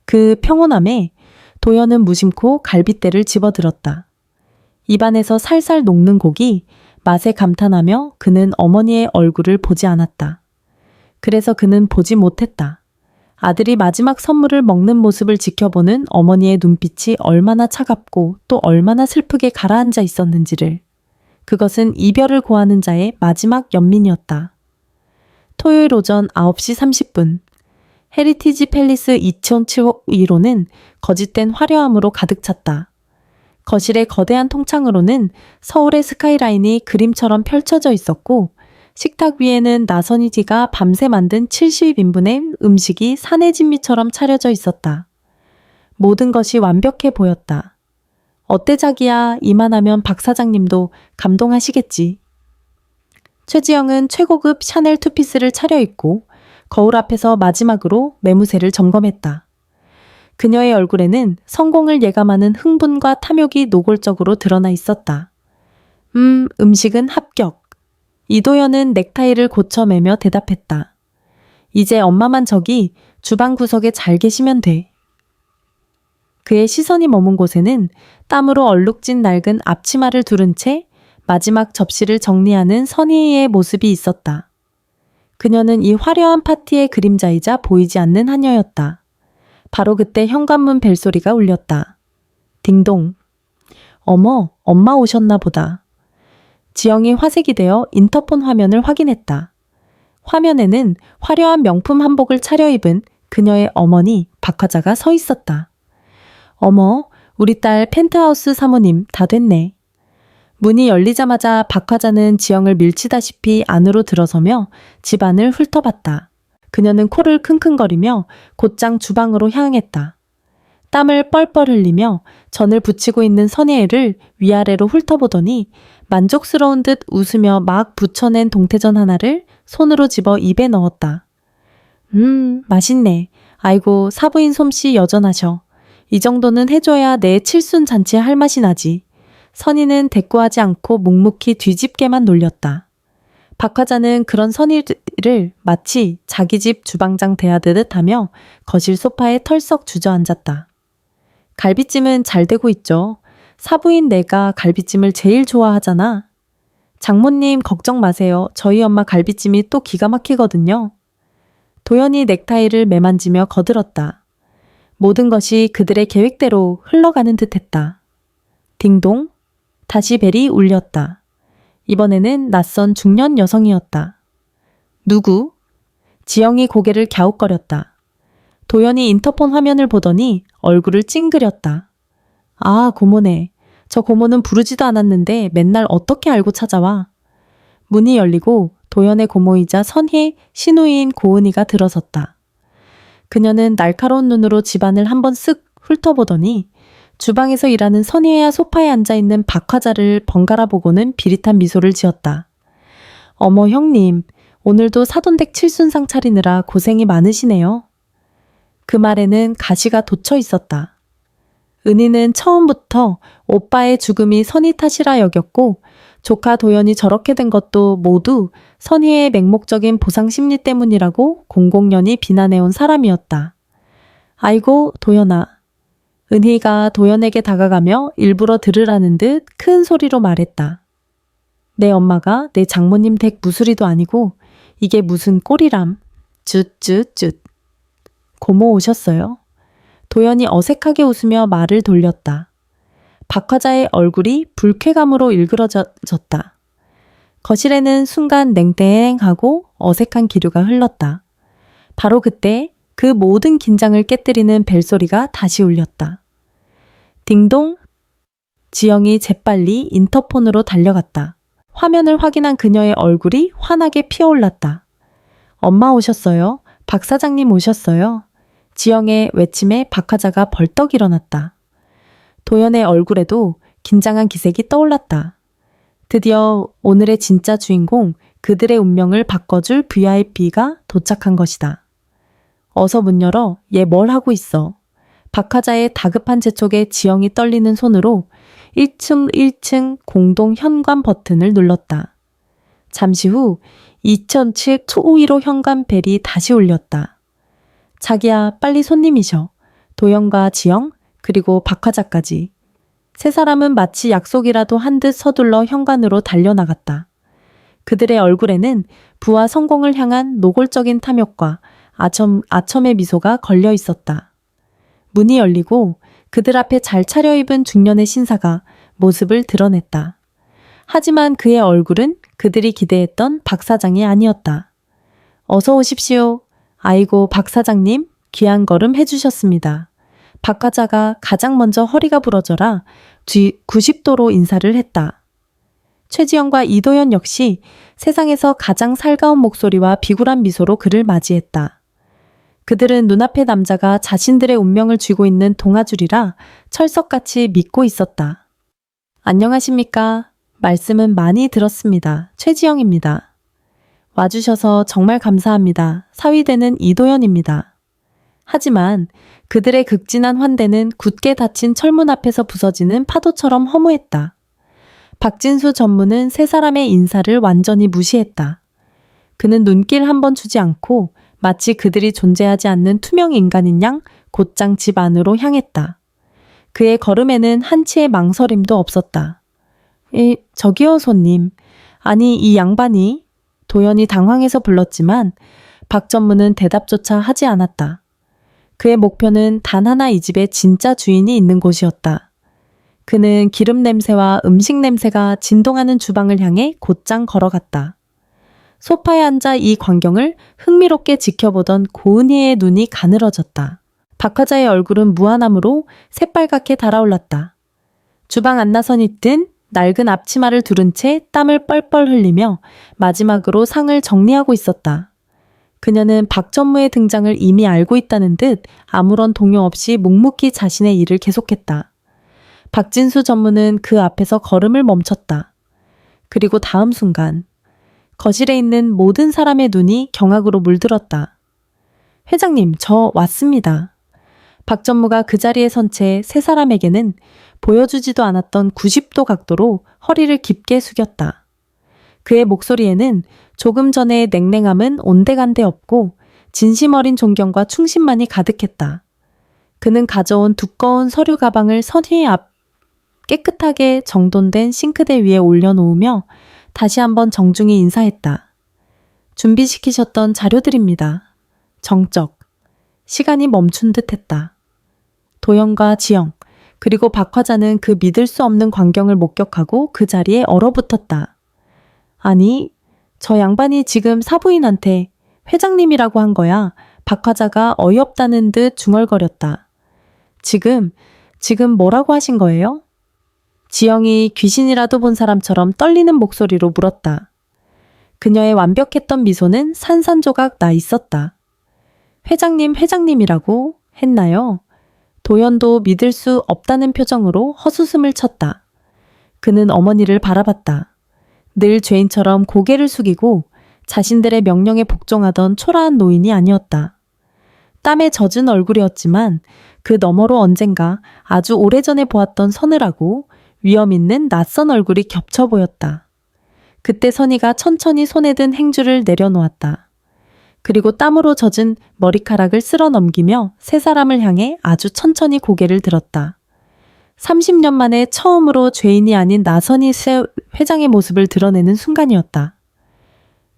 그 평온함에 도연은 무심코 갈빗대를 집어들었다. 입안에서 살살 녹는 고기, 맛에 감탄하며 그는 어머니의 얼굴을 보지 않았다. 그래서 그는 보지 못했다. 아들이 마지막 선물을 먹는 모습을 지켜보는 어머니의 눈빛이 얼마나 차갑고 또 얼마나 슬프게 가라앉아 있었는지를. 그것은 이별을 고하는 자의 마지막 연민이었다. 토요일 오전 9시 30분. 헤리티지 팰리스 2007호는 거짓된 화려함으로 가득 찼다. 거실의 거대한 통창으로는 서울의 스카이라인이 그림처럼 펼쳐져 있었고 식탁 위에는 나선희 씨가 밤새 만든 70인분의 음식이 산의 진미처럼 차려져 있었다. 모든 것이 완벽해 보였다. 어때 자기야, 이만하면 박 사장님도 감동하시겠지. 최지영은 최고급 샤넬 투피스를 차려입고 거울 앞에서 마지막으로 매무새를 점검했다. 그녀의 얼굴에는 성공을 예감하는 흥분과 탐욕이 노골적으로 드러나 있었다. 음식은 합격. 이도연은 넥타이를 고쳐매며 대답했다. 이제 엄마만 저기 주방 구석에 잘 계시면 돼. 그의 시선이 머문 곳에는 땀으로 얼룩진 낡은 앞치마를 두른 채 마지막 접시를 정리하는 선희의 모습이 있었다. 그녀는 이 화려한 파티의 그림자이자 보이지 않는 하녀였다. 바로 그때 현관문 벨소리가 울렸다. 딩동. 어머, 엄마 오셨나 보다. 지영이 화색이 되어 인터폰 화면을 확인했다. 화면에는 화려한 명품 한복을 차려입은 그녀의 어머니 박화자가 서 있었다. 어머, 우리 딸 펜트하우스 사모님 다 됐네. 문이 열리자마자 박화자는 지영을 밀치다시피 안으로 들어서며 집안을 훑어봤다. 그녀는 코를 킁킁거리며 곧장 주방으로 향했다. 땀을 뻘뻘 흘리며 전을 붙이고 있는 선예를 위아래로 훑어보더니 만족스러운 듯 웃으며 막 부쳐낸 동태전 하나를 손으로 집어 입에 넣었다. 맛있네. 아이고, 사부인 솜씨 여전하셔. 이 정도는 해줘야 내 칠순 잔치에 할 맛이 나지. 선희는 대꾸하지 않고 묵묵히 뒤집게만 놀렸다. 박화자는 그런 선희를 마치 자기 집 주방장 대하듯 하며 거실 소파에 털썩 주저앉았다. 갈비찜은 잘 되고 있죠. 사부인 내가 갈비찜을 제일 좋아하잖아. 장모님 걱정 마세요. 저희 엄마 갈비찜이 또 기가 막히거든요. 도연이 넥타이를 매만지며 거들었다. 모든 것이 그들의 계획대로 흘러가는 듯했다. 딩동. 다시 벨이 울렸다. 이번에는 낯선 중년 여성이었다. 누구? 지영이 고개를 갸웃거렸다. 도연이 인터폰 화면을 보더니 얼굴을 찡그렸다. 아, 고모네. 저 고모는 부르지도 않았는데 맨날 어떻게 알고 찾아와. 문이 열리고 도연의 고모이자 선희 시누이인 고은이가 들어섰다. 그녀는 날카로운 눈으로 집안을 한번 쓱 훑어보더니 주방에서 일하는 선희야 소파에 앉아있는 박화자를 번갈아 보고는 비릿한 미소를 지었다. 어머 형님, 오늘도 사돈댁 칠순상 차리느라 고생이 많으시네요. 그 말에는 가시가 돋쳐 있었다. 은희는 처음부터 오빠의 죽음이 선희 탓이라 여겼고 조카 도연이 저렇게 된 것도 모두 선희의 맹목적인 보상 심리 때문이라고 공공연히 비난해온 사람이었다. 아이고 도연아. 은희가 도연에게 다가가며 일부러 들으라는 듯 큰 소리로 말했다. 내 엄마가 내 장모님 댁 무수리도 아니고 이게 무슨 꼴이람. 쯧쯧쯧. 고모 오셨어요? 도연이 어색하게 웃으며 말을 돌렸다. 박화자의 얼굴이 불쾌감으로 일그러졌다. 거실에는 순간 냉땡하고 어색한 기류가 흘렀다. 바로 그때 그 모든 긴장을 깨뜨리는 벨소리가 다시 울렸다. 딩동! 지영이 재빨리 인터폰으로 달려갔다. 화면을 확인한 그녀의 얼굴이 환하게 피어올랐다. 엄마 오셨어요? 박 사장님 오셨어요? 지영의 외침에 박화자가 벌떡 일어났다. 도연의 얼굴에도 긴장한 기색이 떠올랐다. 드디어 오늘의 진짜 주인공, 그들의 운명을 바꿔줄 VIP가 도착한 것이다. 어서 문 열어. 얘 뭘 하고 있어. 박화자의 다급한 재촉에 지영이 떨리는 손으로 1층 공동 현관 버튼을 눌렀다. 잠시 후 2층 측 초호위로 현관 벨이 다시 울렸다. 자기야, 빨리 손님이셔. 도연과 지영, 그리고 박화자까지. 세 사람은 마치 약속이라도 한 듯 서둘러 현관으로 달려나갔다. 그들의 얼굴에는 부와 성공을 향한 노골적인 탐욕과 아첨의 미소가 걸려 있었다. 문이 열리고 그들 앞에 잘 차려입은 중년의 신사가 모습을 드러냈다. 하지만 그의 얼굴은 그들이 기대했던 박 사장이 아니었다. 어서 오십시오. 아이고 박 사장님, 귀한 걸음 해주셨습니다. 박화자가 가장 먼저 허리가 부러져라 뒤 90도로 인사를 했다. 최지영과 이도연 역시 세상에서 가장 살가운 목소리와 비굴한 미소로 그를 맞이했다. 그들은 눈앞의 남자가 자신들의 운명을 쥐고 있는 동아줄이라 철석같이 믿고 있었다. 안녕하십니까? 말씀은 많이 들었습니다. 최지영입니다. 와주셔서 정말 감사합니다. 사위되는 이도연입니다. 하지만 그들의 극진한 환대는 굳게 닫힌 철문 앞에서 부서지는 파도처럼 허무했다. 박진수 전무는 세 사람의 인사를 완전히 무시했다. 그는 눈길 한 번 주지 않고 마치 그들이 존재하지 않는 투명 인간인 양 곧장 집 안으로 향했다. 그의 걸음에는 한치의 망설임도 없었다. 저기요 손님. 아니 이 양반이. 도연이 당황해서 불렀지만 박 전무는 대답조차 하지 않았다. 그의 목표는 단 하나 이 집에 진짜 주인이 있는 곳이었다. 그는 기름 냄새와 음식 냄새가 진동하는 주방을 향해 곧장 걸어갔다. 소파에 앉아 이 광경을 흥미롭게 지켜보던 고은희의 눈이 가늘어졌다. 박화자의 얼굴은 무한함으로 새빨갛게 달아올랐다. 주방 안나선이 뜬 낡은 앞치마를 두른 채 땀을 뻘뻘 흘리며 마지막으로 상을 정리하고 있었다. 그녀는 박 전무의 등장을 이미 알고 있다는 듯 아무런 동요 없이 묵묵히 자신의 일을 계속했다. 박진수 전무는 그 앞에서 걸음을 멈췄다. 그리고 다음 순간 거실에 있는 모든 사람의 눈이 경악으로 물들었다. 회장님, 저 왔습니다. 박 전무가 그 자리에 선 채 세 사람에게는 보여주지도 않았던 90도 각도로 허리를 깊게 숙였다. 그의 목소리에는 조금 전의 냉랭함은 온데간데 없고 진심 어린 존경과 충신만이 가득했다. 그는 가져온 두꺼운 서류 가방을 선희 앞 깨끗하게 정돈된 싱크대 위에 올려놓으며 다시 한번 정중히 인사했다. 준비시키셨던 자료들입니다. 정적. 시간이 멈춘 듯 했다. 도연과 지영, 그리고 박화자는 그 믿을 수 없는 광경을 목격하고 그 자리에 얼어붙었다. 아니, 저 양반이 지금 사부인한테 회장님이라고 한 거야. 박화자가 어이없다는 듯 중얼거렸다. 지금 뭐라고 하신 거예요? 지영이 귀신이라도 본 사람처럼 떨리는 목소리로 물었다. 그녀의 완벽했던 미소는 산산조각 나 있었다. 회장님이라고 했나요? 도연도 믿을 수 없다는 표정으로 헛웃음을 쳤다. 그는 어머니를 바라봤다. 늘 죄인처럼 고개를 숙이고 자신들의 명령에 복종하던 초라한 노인이 아니었다. 땀에 젖은 얼굴이었지만 그 너머로 언젠가 아주 오래전에 보았던 서늘하고 위험 있는 낯선 얼굴이 겹쳐 보였다. 그때 선희가 천천히 손에 든 행주를 내려놓았다. 그리고 땀으로 젖은 머리카락을 쓸어 넘기며 세 사람을 향해 아주 천천히 고개를 들었다. 30년 만에 처음으로 죄인이 아닌 나선희 회장의 모습을 드러내는 순간이었다.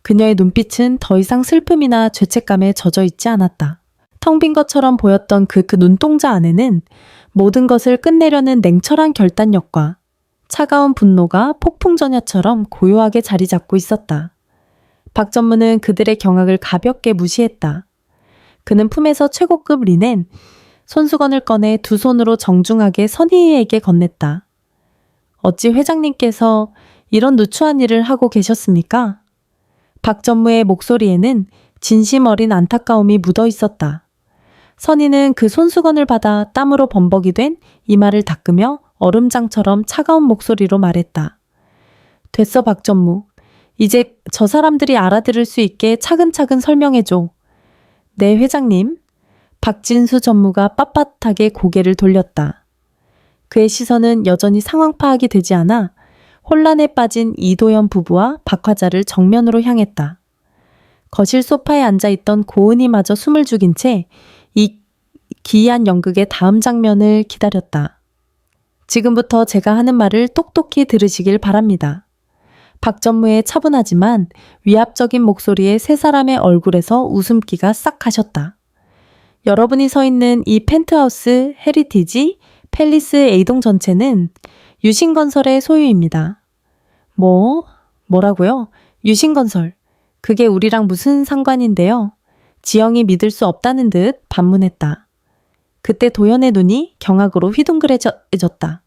그녀의 눈빛은 더 이상 슬픔이나 죄책감에 젖어 있지 않았다. 텅 빈 것처럼 보였던 그 눈동자 안에는 모든 것을 끝내려는 냉철한 결단력과 차가운 분노가 폭풍전야처럼 고요하게 자리 잡고 있었다. 박 전무는 그들의 경악을 가볍게 무시했다. 그는 품에서 최고급 리넨 손수건을 꺼내 두 손으로 정중하게 선희에게 건넸다. 어찌 회장님께서 이런 누추한 일을 하고 계셨습니까? 박 전무의 목소리에는 진심 어린 안타까움이 묻어 있었다. 선희는 그 손수건을 받아 땀으로 범벅이 된 이마를 닦으며 얼음장처럼 차가운 목소리로 말했다. 됐어 박 전무. 이제 저 사람들이 알아들을 수 있게 차근차근 설명해줘. 네 회장님. 박진수 전무가 빳빳하게 고개를 돌렸다. 그의 시선은 여전히 상황 파악이 되지 않아 혼란에 빠진 이도연 부부와 박화자를 정면으로 향했다. 거실 소파에 앉아있던 고은이마저 숨을 죽인 채 이 기이한 연극의 다음 장면을 기다렸다. 지금부터 제가 하는 말을 똑똑히 들으시길 바랍니다. 박 전무의 차분하지만 위압적인 목소리에 세 사람의 얼굴에서 웃음기가 싹 가셨다. 여러분이 서 있는 이 펜트하우스 헤리티지 팰리스 A동 전체는 유신건설의 소유입니다. 뭐라고요? 유신건설. 그게 우리랑 무슨 상관인데요? 지영이 믿을 수 없다는 듯 반문했다. 그때 도연의 눈이 경악으로 휘둥그레졌다.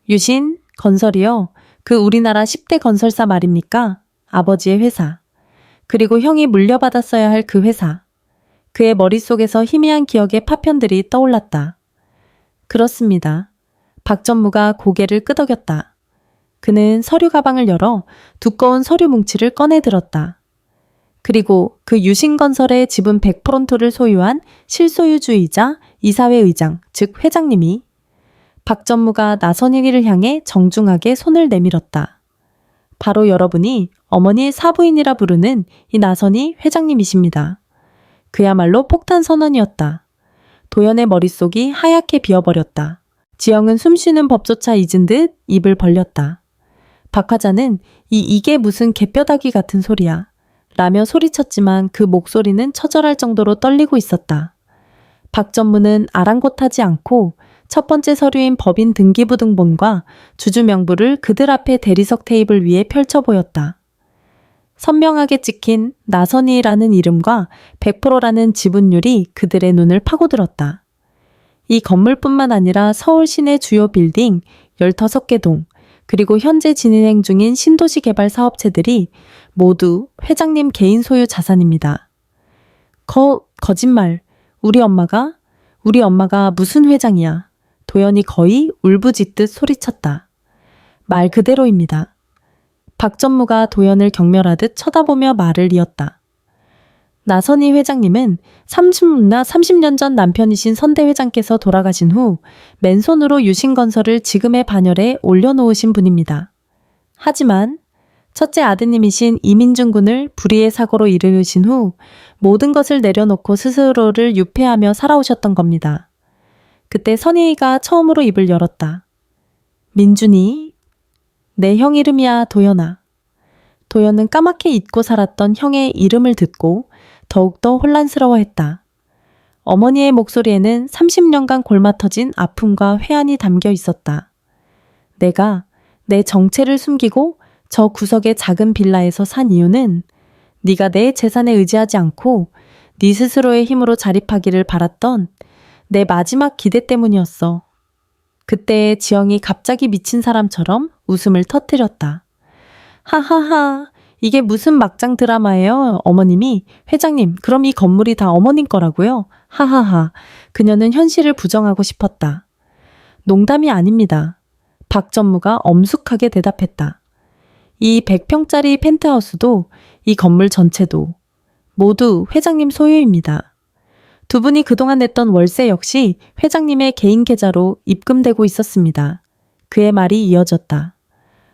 유신 건설이요? 그 우리나라 10대 건설사 말입니까? 아버지의 회사. 그리고 형이 물려받았어야 할 그 회사. 그의 머릿속에서 희미한 기억의 파편들이 떠올랐다. 그렇습니다. 박 전무가 고개를 끄덕였다. 그는 서류 가방을 열어 두꺼운 서류 뭉치를 꺼내 들었다. 그리고 그 유신건설의 지분 100%를 소유한 실소유주이자 이사회 의장, 즉 회장님이 박 전무가 나선이를 향해 정중하게 손을 내밀었다. 바로 여러분이 어머니 사부인이라 부르는 이 나선이 회장님이십니다. 그야말로 폭탄 선언이었다. 도연의 머릿속이 하얗게 비어버렸다. 지영은 숨쉬는 법조차 잊은 듯 입을 벌렸다. 박화자는 이게 무슨 개뼈다귀 같은 소리야 라며 소리쳤지만 그 목소리는 처절할 정도로 떨리고 있었다. 박 전무는 아랑곳하지 않고 첫 번째 서류인 법인 등기부등본과 주주명부를 그들 앞에 대리석 테이블 위에 펼쳐 보였다. 선명하게 찍힌 나선이라는 이름과 100%라는 지분율이 그들의 눈을 파고들었다. 이 건물뿐만 아니라 서울 시내 주요 빌딩 15개 동, 그리고 현재 진행 중인 신도시 개발 사업체들이 모두 회장님 개인 소유 자산입니다. 거짓말. 우리 엄마가 무슨 회장이야. 도연이 거의 울부짖듯 소리쳤다. 말 그대로입니다. 박 전무가 도연을 경멸하듯 쳐다보며 말을 이었다. 나선희 회장님은 30년 전 남편이신 선대 회장께서 돌아가신 후 맨손으로 유신건설을 지금의 반열에 올려놓으신 분입니다. 하지만 첫째 아드님이신 이민중 군을 불의의 사고로 잃으신 후 모든 것을 내려놓고 스스로를 유폐하며 살아오셨던 겁니다. 그때 선희가 처음으로 입을 열었다. 민준이, 내 형 이름이야 도연아. 도연은 까맣게 잊고 살았던 형의 이름을 듣고 더욱더 혼란스러워했다. 어머니의 목소리에는 30년간 골마터진 아픔과 회한이 담겨 있었다. 내가 내 정체를 숨기고 저 구석의 작은 빌라에서 산 이유는 네가 내 재산에 의지하지 않고 네 스스로의 힘으로 자립하기를 바랐던 내 마지막 기대 때문이었어. 그때 지영이 갑자기 미친 사람처럼 웃음을 터뜨렸다. 하하하, 이게 무슨 막장 드라마예요, 어머님이. 회장님, 그럼 이 건물이 다 어머님 거라고요? 하하하, 그녀는 현실을 부정하고 싶었다. 농담이 아닙니다. 박 전무가 엄숙하게 대답했다. 이 100평짜리 펜트하우스도 이 건물 전체도 모두 회장님 소유입니다. 두 분이 그동안 냈던 월세 역시 회장님의 개인 계좌로 입금되고 있었습니다. 그의 말이 이어졌다.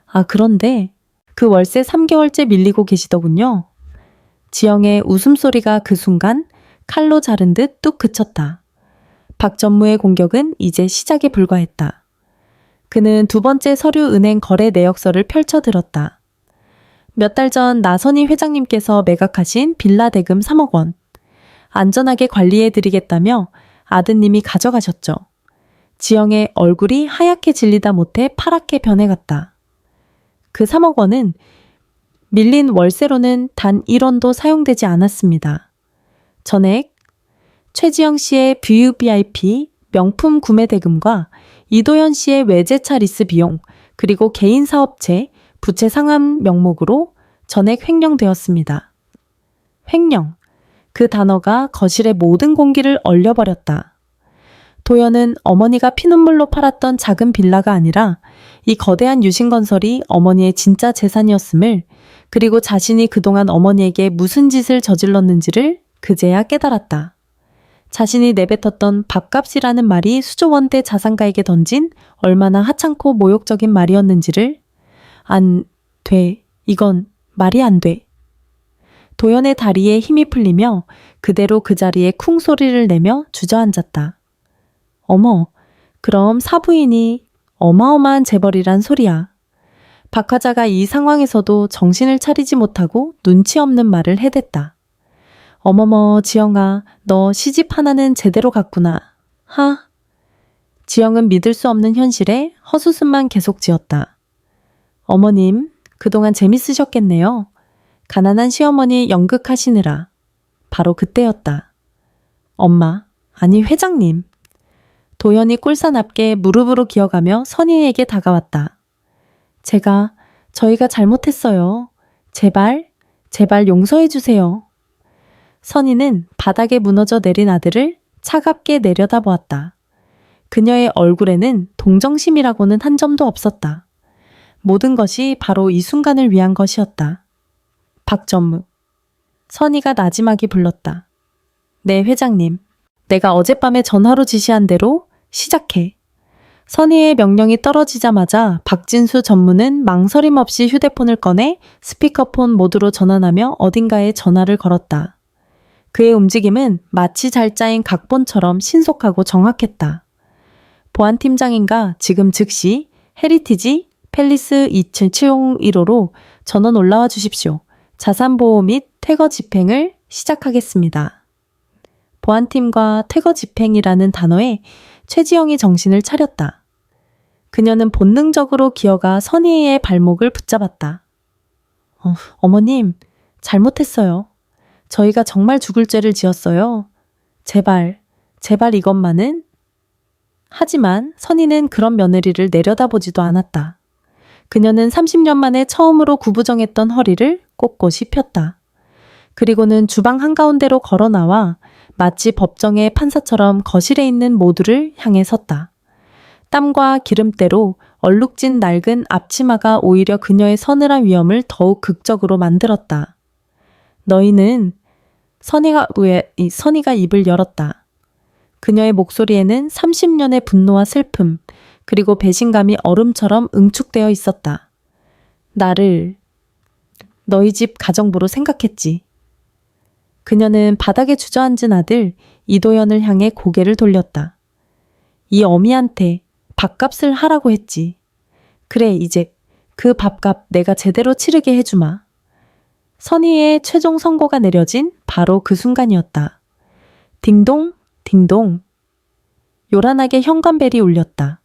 아, 그런데 그 월세 3개월째 밀리고 계시더군요. 지영의 웃음소리가 그 순간 칼로 자른 듯 뚝 그쳤다. 박 전무의 공격은 이제 시작에 불과했다. 그는 두 번째 서류 은행 거래 내역서를 펼쳐들었다. 몇 달 전 나선희 회장님께서 매각하신 빌라 대금 3억 원. 안전하게 관리해드리겠다며 아드님이 가져가셨죠. 지영의 얼굴이 하얗게 질리다 못해 파랗게 변해갔다. 그 3억 원은 밀린 월세로는 단 1원도 사용되지 않았습니다. 전액 최지영 씨의 VVIP 명품 구매 대금과 이도현 씨의 외제차 리스 비용, 그리고 개인 사업체, 부채 상환 명목으로 전액 횡령되었습니다. 횡령. 그 단어가 거실의 모든 공기를 얼려버렸다. 도연은 어머니가 피눈물로 팔았던 작은 빌라가 아니라 이 거대한 유신건설이 어머니의 진짜 재산이었음을, 그리고 자신이 그동안 어머니에게 무슨 짓을 저질렀는지를 그제야 깨달았다. 자신이 내뱉었던 밥값이라는 말이 수조원대 자산가에게 던진 얼마나 하찮고 모욕적인 말이었는지를. 안 돼. 이건 말이 안 돼. 도연의 다리에 힘이 풀리며 그대로 그 자리에 쿵 소리를 내며 주저앉았다. 어머, 그럼 사부인이 어마어마한 재벌이란 소리야. 박화자가 이 상황에서도 정신을 차리지 못하고 눈치 없는 말을 해댔다. 어머머, 지영아, 너 시집 하나는 제대로 갔구나. 하? 지영은 믿을 수 없는 현실에 헛웃음만 계속 지었다. 어머님, 그동안 재밌으셨겠네요. 가난한 시어머니 연극하시느라. 바로 그때였다. 엄마, 아니 회장님. 도연이 꿀사납게 무릎으로 기어가며 선희에게 다가왔다. 저희가 잘못했어요. 제발 용서해 주세요. 선희는 바닥에 무너져 내린 아들을 차갑게 내려다보았다. 그녀의 얼굴에는 동정심이라고는 한 점도 없었다. 모든 것이 바로 이 순간을 위한 것이었다. 박 전무. 선희가 나지막이 불렀다. 네, 회장님. 내가 어젯밤에 전화로 지시한 대로 시작해. 선희의 명령이 떨어지자마자 박진수 전무는 망설임 없이 휴대폰을 꺼내 스피커폰 모드로 전환하며 어딘가에 전화를 걸었다. 그의 움직임은 마치 잘 짜인 각본처럼 신속하고 정확했다. 보안팀장인가 지금 즉시 헤리티지 팰리스 277015로 전원 올라와 주십시오. 자산보호 및 퇴거 집행을 시작하겠습니다. 보안팀과 퇴거 집행이라는 단어에 최지영이 정신을 차렸다. 그녀는 본능적으로 기어가 선희의 발목을 붙잡았다. 어머님, 잘못했어요. 저희가 정말 죽을 죄를 지었어요. 제발 이것만은? 하지만 선희는 그런 며느리를 내려다보지도 않았다. 그녀는 30년 만에 처음으로 구부정했던 허리를 꼿꼿이 폈다. 그리고는 주방 한가운데로 걸어 나와 마치 법정의 판사처럼 거실에 있는 모두를 향해 섰다. 땀과 기름때로 얼룩진 낡은 앞치마가 오히려 그녀의 서늘한 위험을 더욱 극적으로 만들었다. 너희는 선희가 입을 열었다. 그녀의 목소리에는 30년의 분노와 슬픔, 그리고 배신감이 얼음처럼 응축되어 있었다. 나를 너희 집 가정부로 생각했지. 그녀는 바닥에 주저앉은 아들 이도현을 향해 고개를 돌렸다. 이 어미한테 밥값을 하라고 했지. 그래, 이제 그 밥값 내가 제대로 치르게 해주마. 선희의 최종 선고가 내려진 바로 그 순간이었다. 딩동, 딩동. 요란하게 현관벨이 울렸다.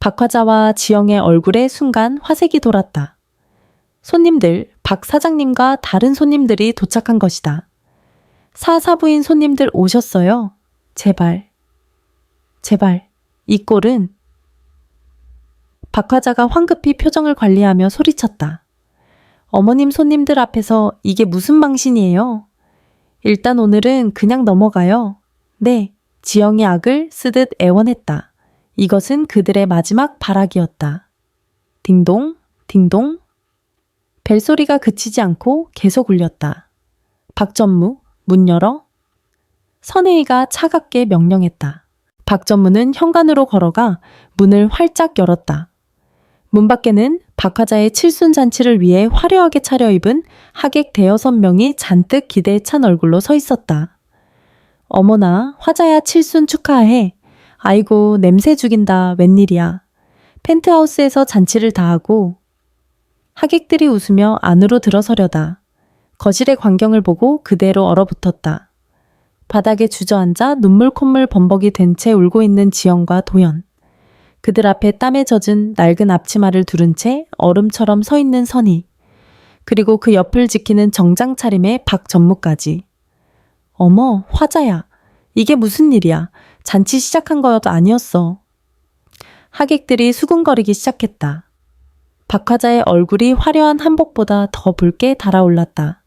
박화자와 지영의 얼굴에 순간 화색이 돌았다. 손님들, 박 사장님과 다른 손님들이 도착한 것이다. 사부인 손님들 오셨어요. 제발, 이 꼴은. 박화자가 황급히 표정을 관리하며 소리쳤다. 어머님 손님들 앞에서 이게 무슨 망신이에요? 일단 오늘은 그냥 넘어가요. 네, 지영이 악을 쓰듯 애원했다. 이것은 그들의 마지막 발악이었다. 딩동, 딩동. 벨소리가 그치지 않고 계속 울렸다. 박전무, 문 열어. 선혜이가 차갑게 명령했다. 박전무는 현관으로 걸어가 문을 활짝 열었다. 문 밖에는 박화자의 칠순잔치를 위해 화려하게 차려입은 하객 대여섯 명이 잔뜩 기대에 찬 얼굴로 서 있었다. 어머나, 화자야 칠순 축하해. 아이고, 냄새 죽인다. 웬일이야. 펜트하우스에서 잔치를 다 하고. 하객들이 웃으며 안으로 들어서려다. 거실의 광경을 보고 그대로 얼어붙었다. 바닥에 주저앉아 눈물 콧물 범벅이 된 채 울고 있는 지영과 도연. 그들 앞에 땀에 젖은 낡은 앞치마를 두른 채 얼음처럼 서 있는 선희. 그리고 그 옆을 지키는 정장 차림의 박 전무까지. 어머, 화자야. 이게 무슨 일이야. 잔치 시작한 거여도 아니었어. 하객들이 수군거리기 시작했다. 박화자의 얼굴이 화려한 한복보다 더 붉게 달아올랐다.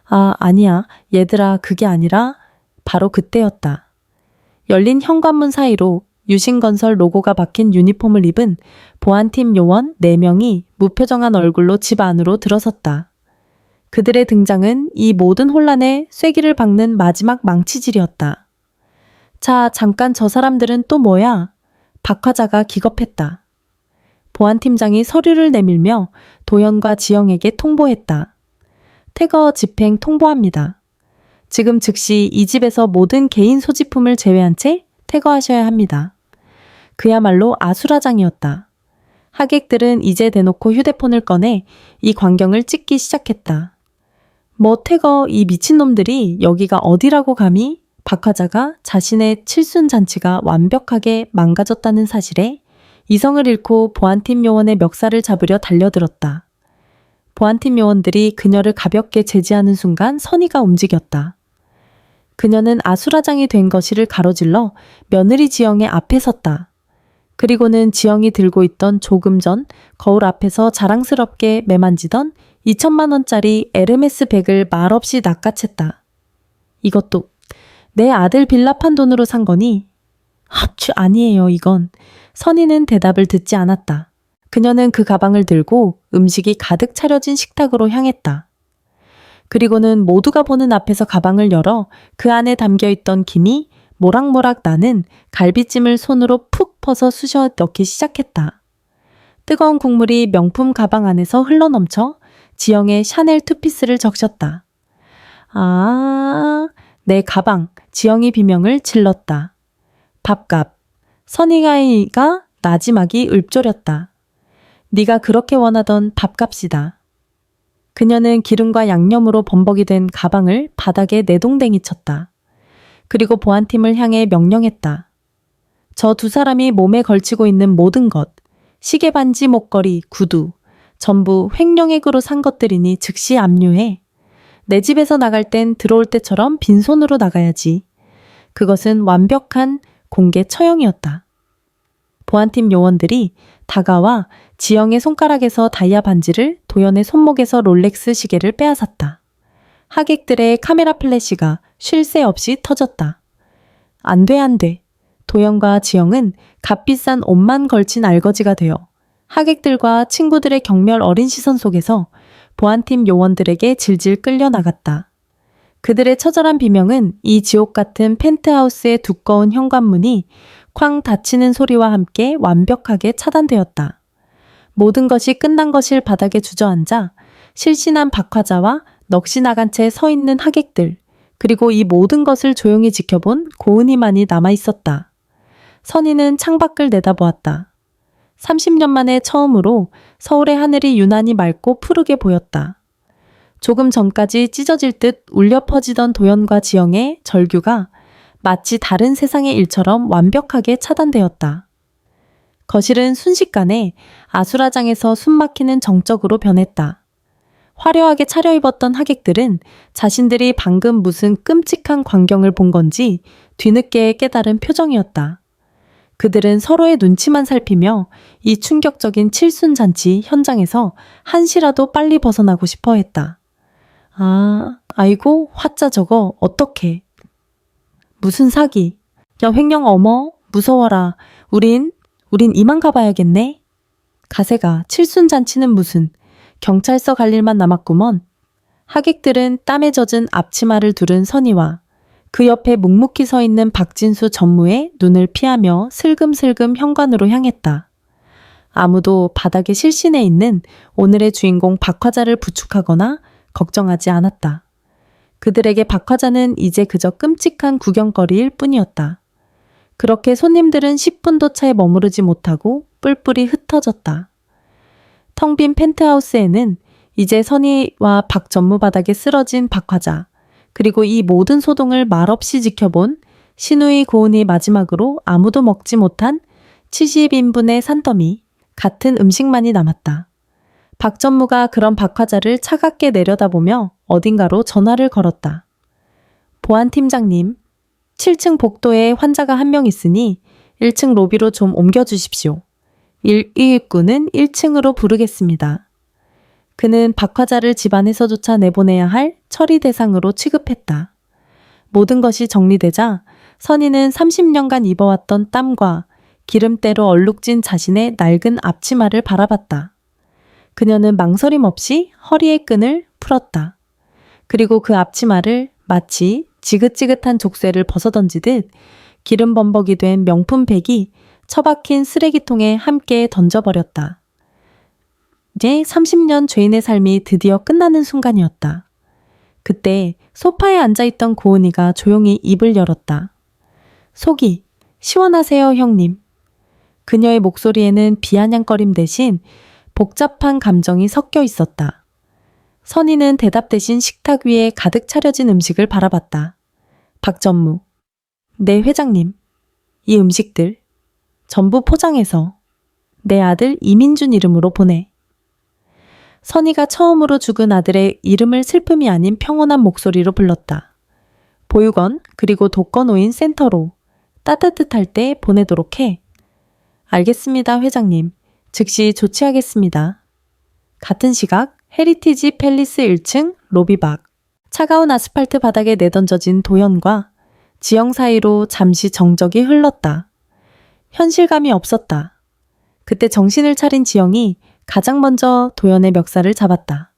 아, 아니야. 얘들아, 그게 아니라 바로 그때였다. 열린 현관문 사이로 유신건설 로고가 박힌 유니폼을 입은 보안팀 요원 4명이 무표정한 얼굴로 집 안으로 들어섰다. 그들의 등장은 이 모든 혼란에 쐐기를 박는 마지막 망치질이었다. 자, 잠깐 저 사람들은 또 뭐야? 박화자가 기겁했다. 보안팀장이 서류를 내밀며 도연과 지영에게 통보했다. 퇴거 집행 통보합니다. 지금 즉시 이 집에서 모든 개인 소지품을 제외한 채 퇴거하셔야 합니다. 그야말로 아수라장이었다. 하객들은 이제 대놓고 휴대폰을 꺼내 이 광경을 찍기 시작했다. 뭐 퇴거, 이 미친놈들이 여기가 어디라고 감히? 박화자가 자신의 칠순잔치가 완벽하게 망가졌다는 사실에 이성을 잃고 보안팀 요원의 멱살을 잡으려 달려들었다. 보안팀 요원들이 그녀를 가볍게 제지하는 순간 선희가 움직였다. 그녀는 아수라장이 된 거실을 가로질러 며느리 지영의 앞에 섰다. 그리고는 지영이 들고 있던 조금 전 거울 앞에서 자랑스럽게 매만지던 2천만 원짜리 에르메스 백을 말없이 낚아챘다. 이것도 내 아들 빌라 판 돈으로 산 거니? 합추 아니에요, 이건. 선희는 대답을 듣지 않았다. 그녀는 그 가방을 들고 음식이 가득 차려진 식탁으로 향했다. 그리고는 모두가 보는 앞에서 가방을 열어 그 안에 담겨있던 김이 모락모락 나는 갈비찜을 손으로 푹 퍼서 쑤셔 넣기 시작했다. 뜨거운 국물이 명품 가방 안에서 흘러넘쳐 지영의 샤넬 투피스를 적셨다. 아, 내 가방, 지영이 비명을 질렀다. 밥값, 선이가이가 나지막이 읊조렸다. 네가 그렇게 원하던 밥값이다. 그녀는 기름과 양념으로 범벅이 된 가방을 바닥에 내동댕이 쳤다. 그리고 보안팀을 향해 명령했다. 저 두 사람이 몸에 걸치고 있는 모든 것, 시계 반지 목걸이, 구두, 전부 횡령액으로 산 것들이니 즉시 압류해. 내 집에서 나갈 땐 들어올 때처럼 빈손으로 나가야지. 그것은 완벽한 공개 처형이었다. 보안팀 요원들이 다가와 지영의 손가락에서 다이아 반지를 도연의 손목에서 롤렉스 시계를 빼앗았다. 하객들의 카메라 플래시가 쉴 새 없이 터졌다. 안 돼, 안 돼. 도연과 지영은 값비싼 옷만 걸친 알거지가 되어 하객들과 친구들의 경멸 어린 시선 속에서 보안팀 요원들에게 질질 끌려 나갔다. 그들의 처절한 비명은 이 지옥 같은 펜트하우스의 두꺼운 현관문이 쾅 닫히는 소리와 함께 완벽하게 차단되었다. 모든 것이 끝난 것일 바닥에 주저앉아 실신한 박화자와 넋이 나간 채 서 있는 하객들, 그리고 이 모든 것을 조용히 지켜본 고은이만이 남아있었다. 선희는 창밖을 내다보았다. 30년 만에 처음으로 서울의 하늘이 유난히 맑고 푸르게 보였다. 조금 전까지 찢어질 듯 울려 퍼지던 도연과 지영의 절규가 마치 다른 세상의 일처럼 완벽하게 차단되었다. 거실은 순식간에 아수라장에서 숨막히는 정적으로 변했다. 화려하게 차려입었던 하객들은 자신들이 방금 무슨 끔찍한 광경을 본 건지 뒤늦게 깨달은 표정이었다. 그들은 서로의 눈치만 살피며 이 충격적인 칠순잔치 현장에서 한시라도 빨리 벗어나고 싶어 했다. 아이고, 화짜 저거, 어떡해. 무슨 사기. 야, 횡령 어머, 무서워라. 우린 이만 가봐야겠네. 가세가, 칠순잔치는 무슨, 경찰서 갈 일만 남았구먼. 하객들은 땀에 젖은 앞치마를 두른 선희와 그 옆에 묵묵히 서 있는 박진수 전무의 눈을 피하며 슬금슬금 현관으로 향했다. 아무도 바닥에 실신해 있는 오늘의 주인공 박화자를 부축하거나 걱정하지 않았다. 그들에게 박화자는 이제 그저 끔찍한 구경거리일 뿐이었다. 그렇게 손님들은 10분도 차에 머무르지 못하고 뿔뿔이 흩어졌다. 텅 빈 펜트하우스에는 이제 선희와 박 전무 바닥에 쓰러진 박화자, 그리고 이 모든 소동을 말없이 지켜본 신우이 고은이 마지막으로 아무도 먹지 못한 70인분의 산더미, 같은 음식만이 남았다. 박 전무가 그런 박화자를 차갑게 내려다보며 어딘가로 전화를 걸었다. 보안 팀장님, 7층 복도에 환자가 한 명 있으니 1층 로비로 좀 옮겨주십시오. 119는 1층으로 부르겠습니다. 그는 박화자를 집안에서조차 내보내야 할 처리 대상으로 취급했다. 모든 것이 정리되자 선희는 30년간 입어왔던 땀과 기름때로 얼룩진 자신의 낡은 앞치마를 바라봤다. 그녀는 망설임 없이 허리의 끈을 풀었다. 그리고 그 앞치마를 마치 지긋지긋한 족쇄를 벗어던지듯 기름 범벅이 된 명품 백이 처박힌 쓰레기통에 함께 던져버렸다. 이제 30년 죄인의 삶이 드디어 끝나는 순간이었다. 그때 소파에 앉아있던 고은이가 조용히 입을 열었다. 속이 시원하세요, 형님. 그녀의 목소리에는 비아냥거림 대신 복잡한 감정이 섞여 있었다. 선희는 대답 대신 식탁 위에 가득 차려진 음식을 바라봤다. 박전무, 네 회장님, 이 음식들 전부 포장해서 내 아들 이민준 이름으로 보내. 선희가 처음으로 죽은 아들의 이름을 슬픔이 아닌 평온한 목소리로 불렀다. 보육원 그리고 독거노인 센터로 따뜻할 때 보내도록 해. 알겠습니다, 회장님. 즉시 조치하겠습니다. 같은 시각 헤리티지 팰리스 1층 로비 밖. 차가운 아스팔트 바닥에 내던져진 도연과 지영 사이로 잠시 정적이 흘렀다. 현실감이 없었다. 그때 정신을 차린 지영이 가장 먼저 도연의 멱살을 잡았다.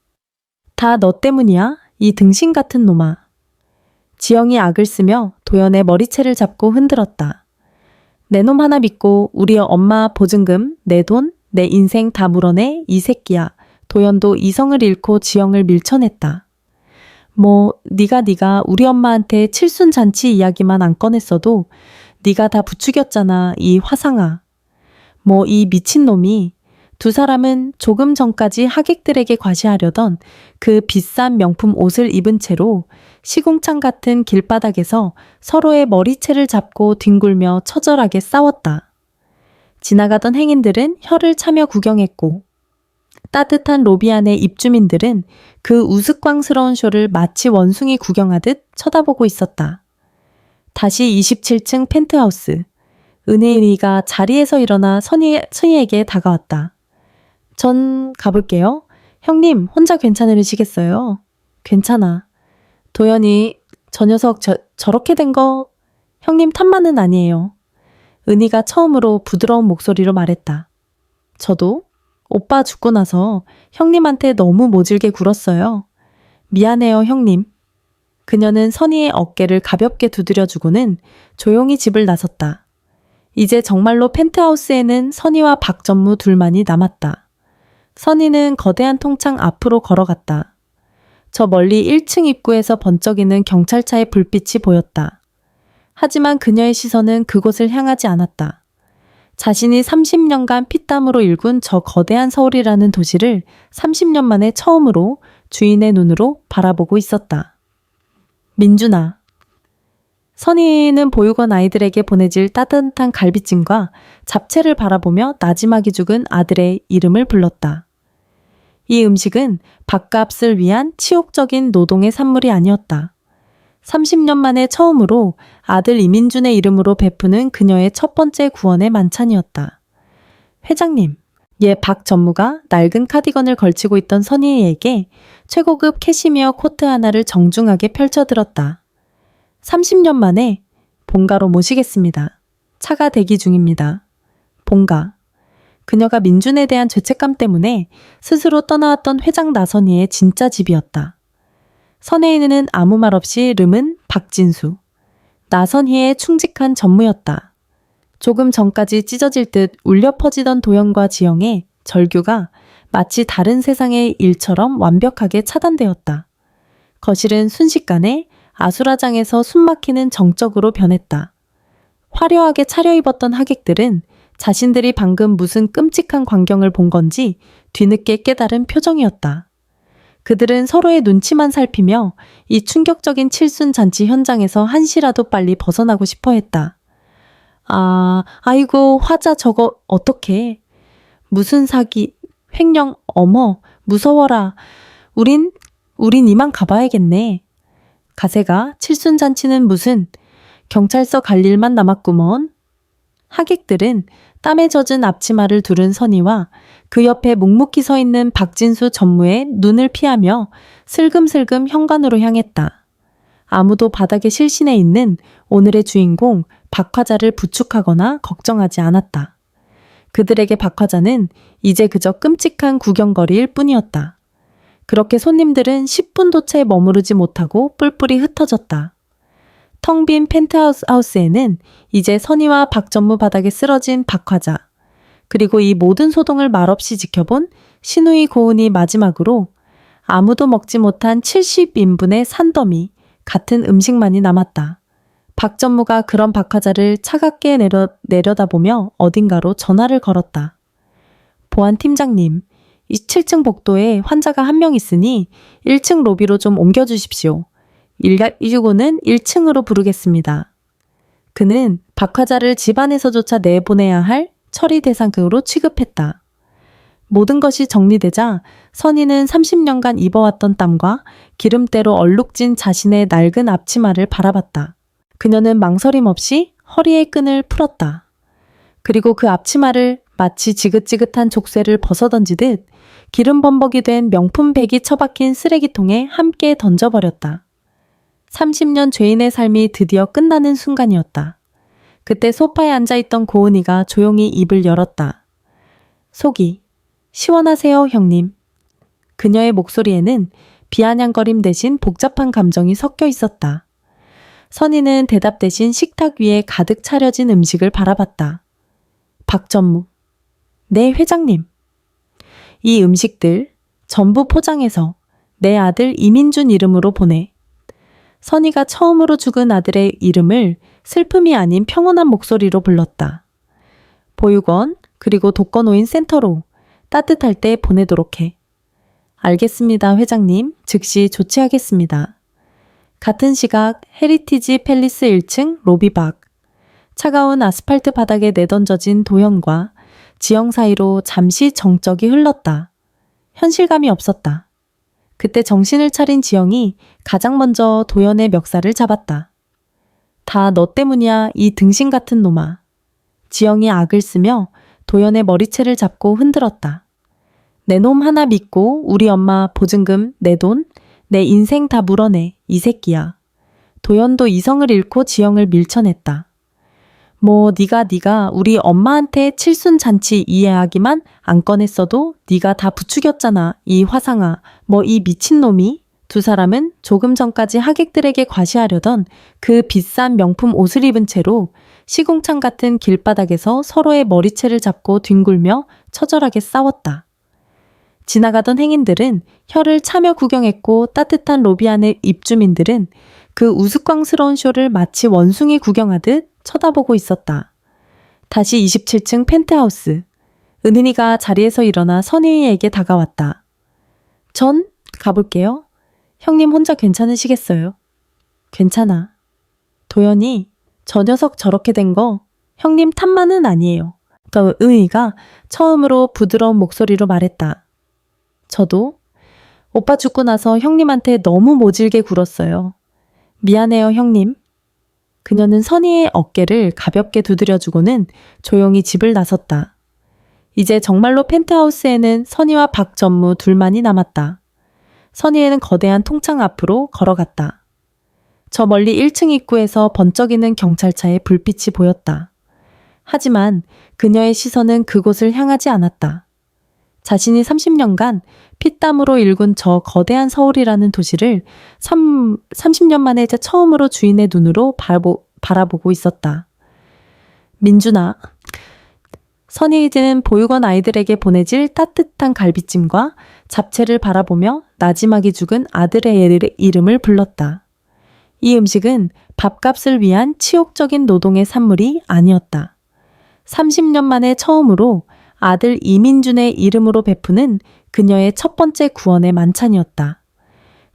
다 너 때문이야? 이 등신 같은 놈아. 지영이 악을 쓰며 도연의 머리채를 잡고 흔들었다. 내 놈 하나 믿고 우리 엄마 보증금, 내 돈, 내 인생 다 물어내 이 새끼야. 도연도 이성을 잃고 지영을 밀쳐냈다. 뭐 네가 우리 엄마한테 칠순잔치 이야기만 안 꺼냈어도 네가 다 부추겼잖아 이 화상아. 뭐 이 미친놈이. 두 사람은 조금 전까지 하객들에게 과시하려던 그 비싼 명품 옷을 입은 채로 시궁창 같은 길바닥에서 서로의 머리채를 잡고 뒹굴며 처절하게 싸웠다. 지나가던 행인들은 혀를 차며 구경했고 따뜻한 로비 안의 입주민들은 그 우스꽝스러운 쇼를 마치 원숭이 구경하듯 쳐다보고 있었다. 다시 27층 펜트하우스. 은혜인이가 자리에서 일어나 선희에게 다가왔다. 전 가볼게요. 형님 혼자 괜찮으시겠어요? 괜찮아. 도연이 저 녀석 저렇게 된 거 형님 탓만은 아니에요. 은희가 처음으로 부드러운 목소리로 말했다. 저도 오빠 죽고 나서 형님한테 너무 모질게 굴었어요. 미안해요 형님. 그녀는 선희의 어깨를 가볍게 두드려주고는 조용히 집을 나섰다. 이제 정말로 펜트하우스에는 선희와 박전무 둘만이 남았다. 선희는 거대한 통창 앞으로 걸어갔다. 저 멀리 1층 입구에서 번쩍이는 경찰차의 불빛이 보였다. 하지만 그녀의 시선은 그곳을 향하지 않았다. 자신이 30년간 피땀으로 일군 저 거대한 서울이라는 도시를 30년 만에 처음으로 주인의 눈으로 바라보고 있었다. 민준아. 선희는 보육원 아이들에게 보내질 따뜻한 갈비찜과 잡채를 바라보며 나지막이 죽은 아들의 이름을 불렀다. 이 음식은 밥값을 위한 치욕적인 노동의 산물이 아니었다. 30년 만에 처음으로 아들 이민준의 이름으로 베푸는 그녀의 첫 번째 구원의 만찬이었다. 회장님, 박 전무가 낡은 카디건을 걸치고 있던 선희에게 최고급 캐시미어 코트 하나를 정중하게 펼쳐들었다. 30년 만에 본가로 모시겠습니다. 차가 대기 중입니다. 본가. 그녀가 민준에 대한 죄책감 때문에 스스로 떠나왔던 회장 나선희의 진짜 집이었다. 선혜인은 아무 말 없이 름은 박진수. 나선희의 충직한 전무였다. 조금 전까지 찢어질 듯 울려 퍼지던 도연과 지영의 절규가 마치 다른 세상의 일처럼 완벽하게 차단되었다. 거실은 순식간에 아수라장에서 숨막히는 정적으로 변했다. 화려하게 차려입었던 하객들은 자신들이 방금 무슨 끔찍한 광경을 본 건지 뒤늦게 깨달은 표정이었다. 그들은 서로의 눈치만 살피며 이 충격적인 칠순잔치 현장에서 한시라도 빨리 벗어나고 싶어 했다. 아이고 화자 저거 어떡해. 무슨 사기, 횡령, 어머, 무서워라. 우린 이만 가봐야겠네. 가세가 칠순잔치는 무슨 경찰서 갈 일만 남았구먼. 하객들은 땀에 젖은 앞치마를 두른 선희와 그 옆에 묵묵히 서 있는 박진수 전무의 눈을 피하며 슬금슬금 현관으로 향했다. 아무도 바닥에 실신해 있는 오늘의 주인공 박화자를 부축하거나 걱정하지 않았다. 그들에게 박화자는 이제 그저 끔찍한 구경거리일 뿐이었다. 그렇게 손님들은 10분도 채 머무르지 못하고 뿔뿔이 흩어졌다. 텅 빈 펜트하우스에는 이제 선희와 박전무 바닥에 쓰러진 박화자, 그리고 이 모든 소동을 말없이 지켜본 신우이 고은이 마지막으로 아무도 먹지 못한 70인분의 산더미 같은 음식만이 남았다. 박전무가 그런 박화자를 차갑게 내려다보며 어딘가로 전화를 걸었다. 보안팀장님, 27층 복도에 환자가 한 명 있으니 1층 로비로 좀 옮겨주십시오. 119는 1층으로 부르겠습니다. 그는 박화자를 집안에서조차 내보내야 할 처리 대상으로 취급했다. 모든 것이 정리되자 선희는 30년간 입어왔던 땀과 기름때로 얼룩진 자신의 낡은 앞치마를 바라봤다. 그녀는 망설임 없이 허리의 끈을 풀었다. 그리고 그 앞치마를 마치 지긋지긋한 족쇄를 벗어던지듯 기름 범벅이 된 명품 백이 처박힌 쓰레기통에 함께 던져버렸다. 30년 죄인의 삶이 드디어 끝나는 순간이었다. 그때 소파에 앉아있던 고은이가 조용히 입을 열었다. 속이 시원하세요, 형님. 그녀의 목소리에는 비아냥거림 대신 복잡한 감정이 섞여 있었다. 선희는 대답 대신 식탁 위에 가득 차려진 음식을 바라봤다. 박전무. 네, 회장님. 이 음식들 전부 포장해서 내 아들 이민준 이름으로 보내. 선희가 처음으로 죽은 아들의 이름을 슬픔이 아닌 평온한 목소리로 불렀다. 보육원 그리고 독거노인 센터로 따뜻할 때 보내도록 해. 알겠습니다, 회장님. 즉시 조치하겠습니다. 같은 시각 헤리티지 팰리스 1층 로비 밖. 차가운 아스팔트 바닥에 내던져진 도현과 지영 사이로 잠시 정적이 흘렀다. 현실감이 없었다. 그때 정신을 차린 지영이 가장 먼저 도현의 멱살을 잡았다. 다 너 때문이야, 이 등신 같은 놈아. 지영이 악을 쓰며 도현의 머리채를 잡고 흔들었다. 내 놈 하나 믿고 우리 엄마 보증금, 내 돈, 내 인생 다 물어내, 이 새끼야. 도현도 이성을 잃고 지영을 밀쳐냈다. 뭐 네가 우리 엄마한테 칠순잔치 이야기만 안 꺼냈어도 네가 다 부추겼잖아, 이 화상아. 뭐 이 미친놈이. 두 사람은 조금 전까지 하객들에게 과시하려던 그 비싼 명품 옷을 입은 채로 시궁창 같은 길바닥에서 서로의 머리채를 잡고 뒹굴며 처절하게 싸웠다. 지나가던 행인들은 혀를 차며 구경했고 따뜻한 로비 안의 입주민들은 그 우스꽝스러운 쇼를 마치 원숭이 구경하듯 쳐다보고 있었다. 다시 27층 펜트하우스. 은은이가 자리에서 일어나 선희에게 다가왔다. 전 가볼게요. 형님 혼자 괜찮으시겠어요? 괜찮아. 도연이 저 녀석 저렇게 된 거 형님 탓만은 아니에요. 그러니까 은희가 처음으로 부드러운 목소리로 말했다. 저도 오빠 죽고 나서 형님한테 너무 모질게 굴었어요. 미안해요, 형님. 그녀는 선희의 어깨를 가볍게 두드려주고는 조용히 집을 나섰다. 이제 정말로 펜트하우스에는 선희와 박전무 둘만이 남았다. 선희에는 거대한 통창 앞으로 걸어갔다. 저 멀리 1층 입구에서 번쩍이는 경찰차의 불빛이 보였다. 하지만 그녀의 시선은 그곳을 향하지 않았다. 자신이 30년간 피땀으로 일군 저 거대한 서울이라는 도시를 30년 만에 처음으로 주인의 눈으로 바라보고 있었다. 민준아. 선희는 보육원 아이들에게 보내질 따뜻한 갈비찜과 잡채를 바라보며 나지막이 죽은 아들의 이름을 불렀다. 이 음식은 밥값을 위한 치욕적인 노동의 산물이 아니었다. 30년 만에 처음으로 아들 이민준의 이름으로 베푸는 그녀의 첫 번째 구원의 만찬이었다.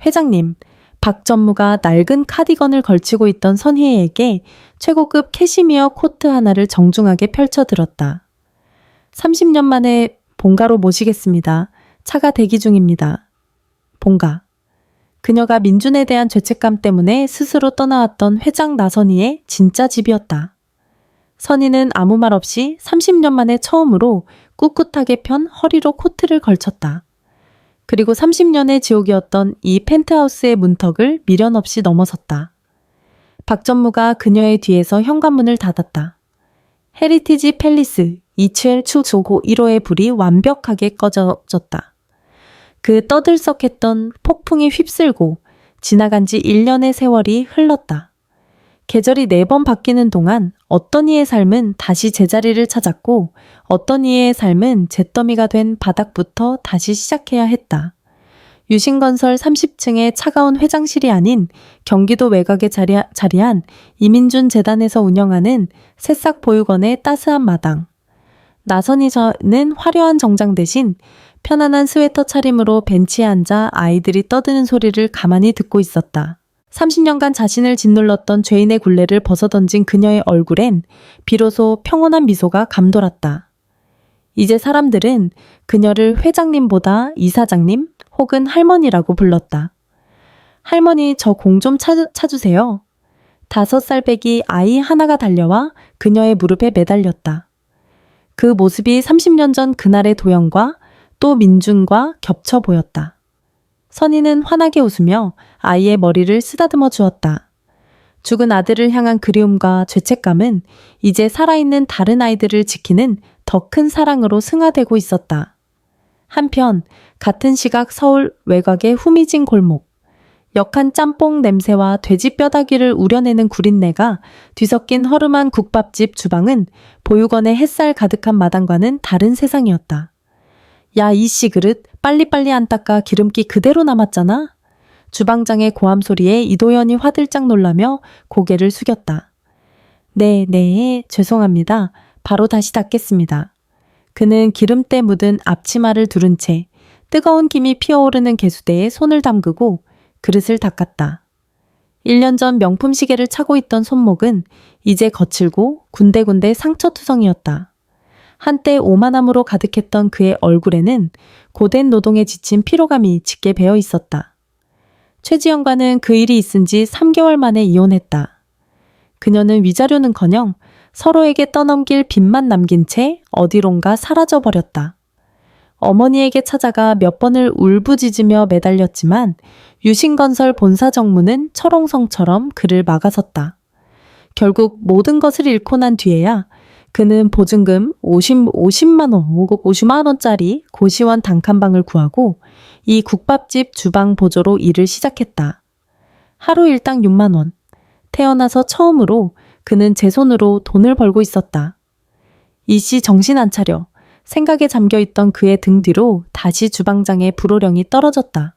회장님, 박전무가 낡은 카디건을 걸치고 있던 선희에게 최고급 캐시미어 코트 하나를 정중하게 펼쳐들었다. 30년 만에 본가로 모시겠습니다. 차가 대기 중입니다. 본가. 그녀가 민준에 대한 죄책감 때문에 스스로 떠나왔던 회장 나선희의 진짜 집이었다. 선희는 아무 말 없이 30년 만에 처음으로 꿋꿋하게 편 허리로 코트를 걸쳤다. 그리고 30년의 지옥이었던 이 펜트하우스의 문턱을 미련 없이 넘어섰다. 박전무가 그녀의 뒤에서 현관문을 닫았다. 헤리티지 팰리스 2층 추조고 1호의 불이 완벽하게 꺼졌다. 그 떠들썩했던 폭풍이 휩쓸고 지나간 지 1년의 세월이 흘렀다. 계절이 4번 바뀌는 동안 어떤 이의 삶은 다시 제자리를 찾았고 어떤 이의 삶은 잿더미가 된 바닥부터 다시 시작해야 했다. 유신건설 30층의 차가운 회장실이 아닌 경기도 외곽에 자리한 이민준 재단에서 운영하는 새싹 보육원의 따스한 마당. 나선희는 화려한 정장 대신 편안한 스웨터 차림으로 벤치에 앉아 아이들이 떠드는 소리를 가만히 듣고 있었다. 30년간 자신을 짓눌렀던 죄인의 굴레를 벗어던진 그녀의 얼굴엔 비로소 평온한 미소가 감돌았다. 이제 사람들은 그녀를 회장님보다 이사장님 혹은 할머니라고 불렀다. 할머니, 저 공 좀 차주세요. 5살배기 아이 하나가 달려와 그녀의 무릎에 매달렸다. 그 모습이 30년 전 그날의 도영과 또 민준과 겹쳐 보였다. 선희는 환하게 웃으며 아이의 머리를 쓰다듬어 주었다. 죽은 아들을 향한 그리움과 죄책감은 이제 살아있는 다른 아이들을 지키는 더 큰 사랑으로 승화되고 있었다. 한편 같은 시각 서울 외곽의 후미진 골목. 역한 짬뽕 냄새와 돼지 뼈다귀를 우려내는 구린내가 뒤섞인 허름한 국밥집 주방은 보육원의 햇살 가득한 마당과는 다른 세상이었다. 야, 이씨 그릇 빨리빨리 안 닦아 기름기 그대로 남았잖아. 주방장의 고함 소리에 이도현이 화들짝 놀라며 고개를 숙였다. 네, 죄송합니다. 바로 다시 닦겠습니다. 그는 기름때 묻은 앞치마를 두른 채 뜨거운 김이 피어오르는 개수대에 손을 담그고 그릇을 닦았다. 1년 전 명품 시계를 차고 있던 손목은 이제 거칠고 군데군데 상처투성이었다. 한때 오만함으로 가득했던 그의 얼굴에는 고된 노동에 지친 피로감이 짙게 배어 있었다. 최지영과는 그 일이 있은 지 3개월 만에 이혼했다. 그녀는 위자료는커녕 서로에게 떠넘길 빚만 남긴 채 어디론가 사라져버렸다. 어머니에게 찾아가 몇 번을 울부짖으며 매달렸지만 유신건설 본사 정무는 철옹성처럼 그를 막아섰다. 결국 모든 것을 잃고 난 뒤에야 그는 보증금 50만 원짜리 고시원 단칸방을 구하고 이 국밥집 주방 보조로 일을 시작했다. 하루 일당 6만 원. 태어나서 처음으로 그는 제 손으로 돈을 벌고 있었다. 이씨 정신 안 차려. 생각에 잠겨있던 그의 등 뒤로 다시 주방장의 불호령이 떨어졌다.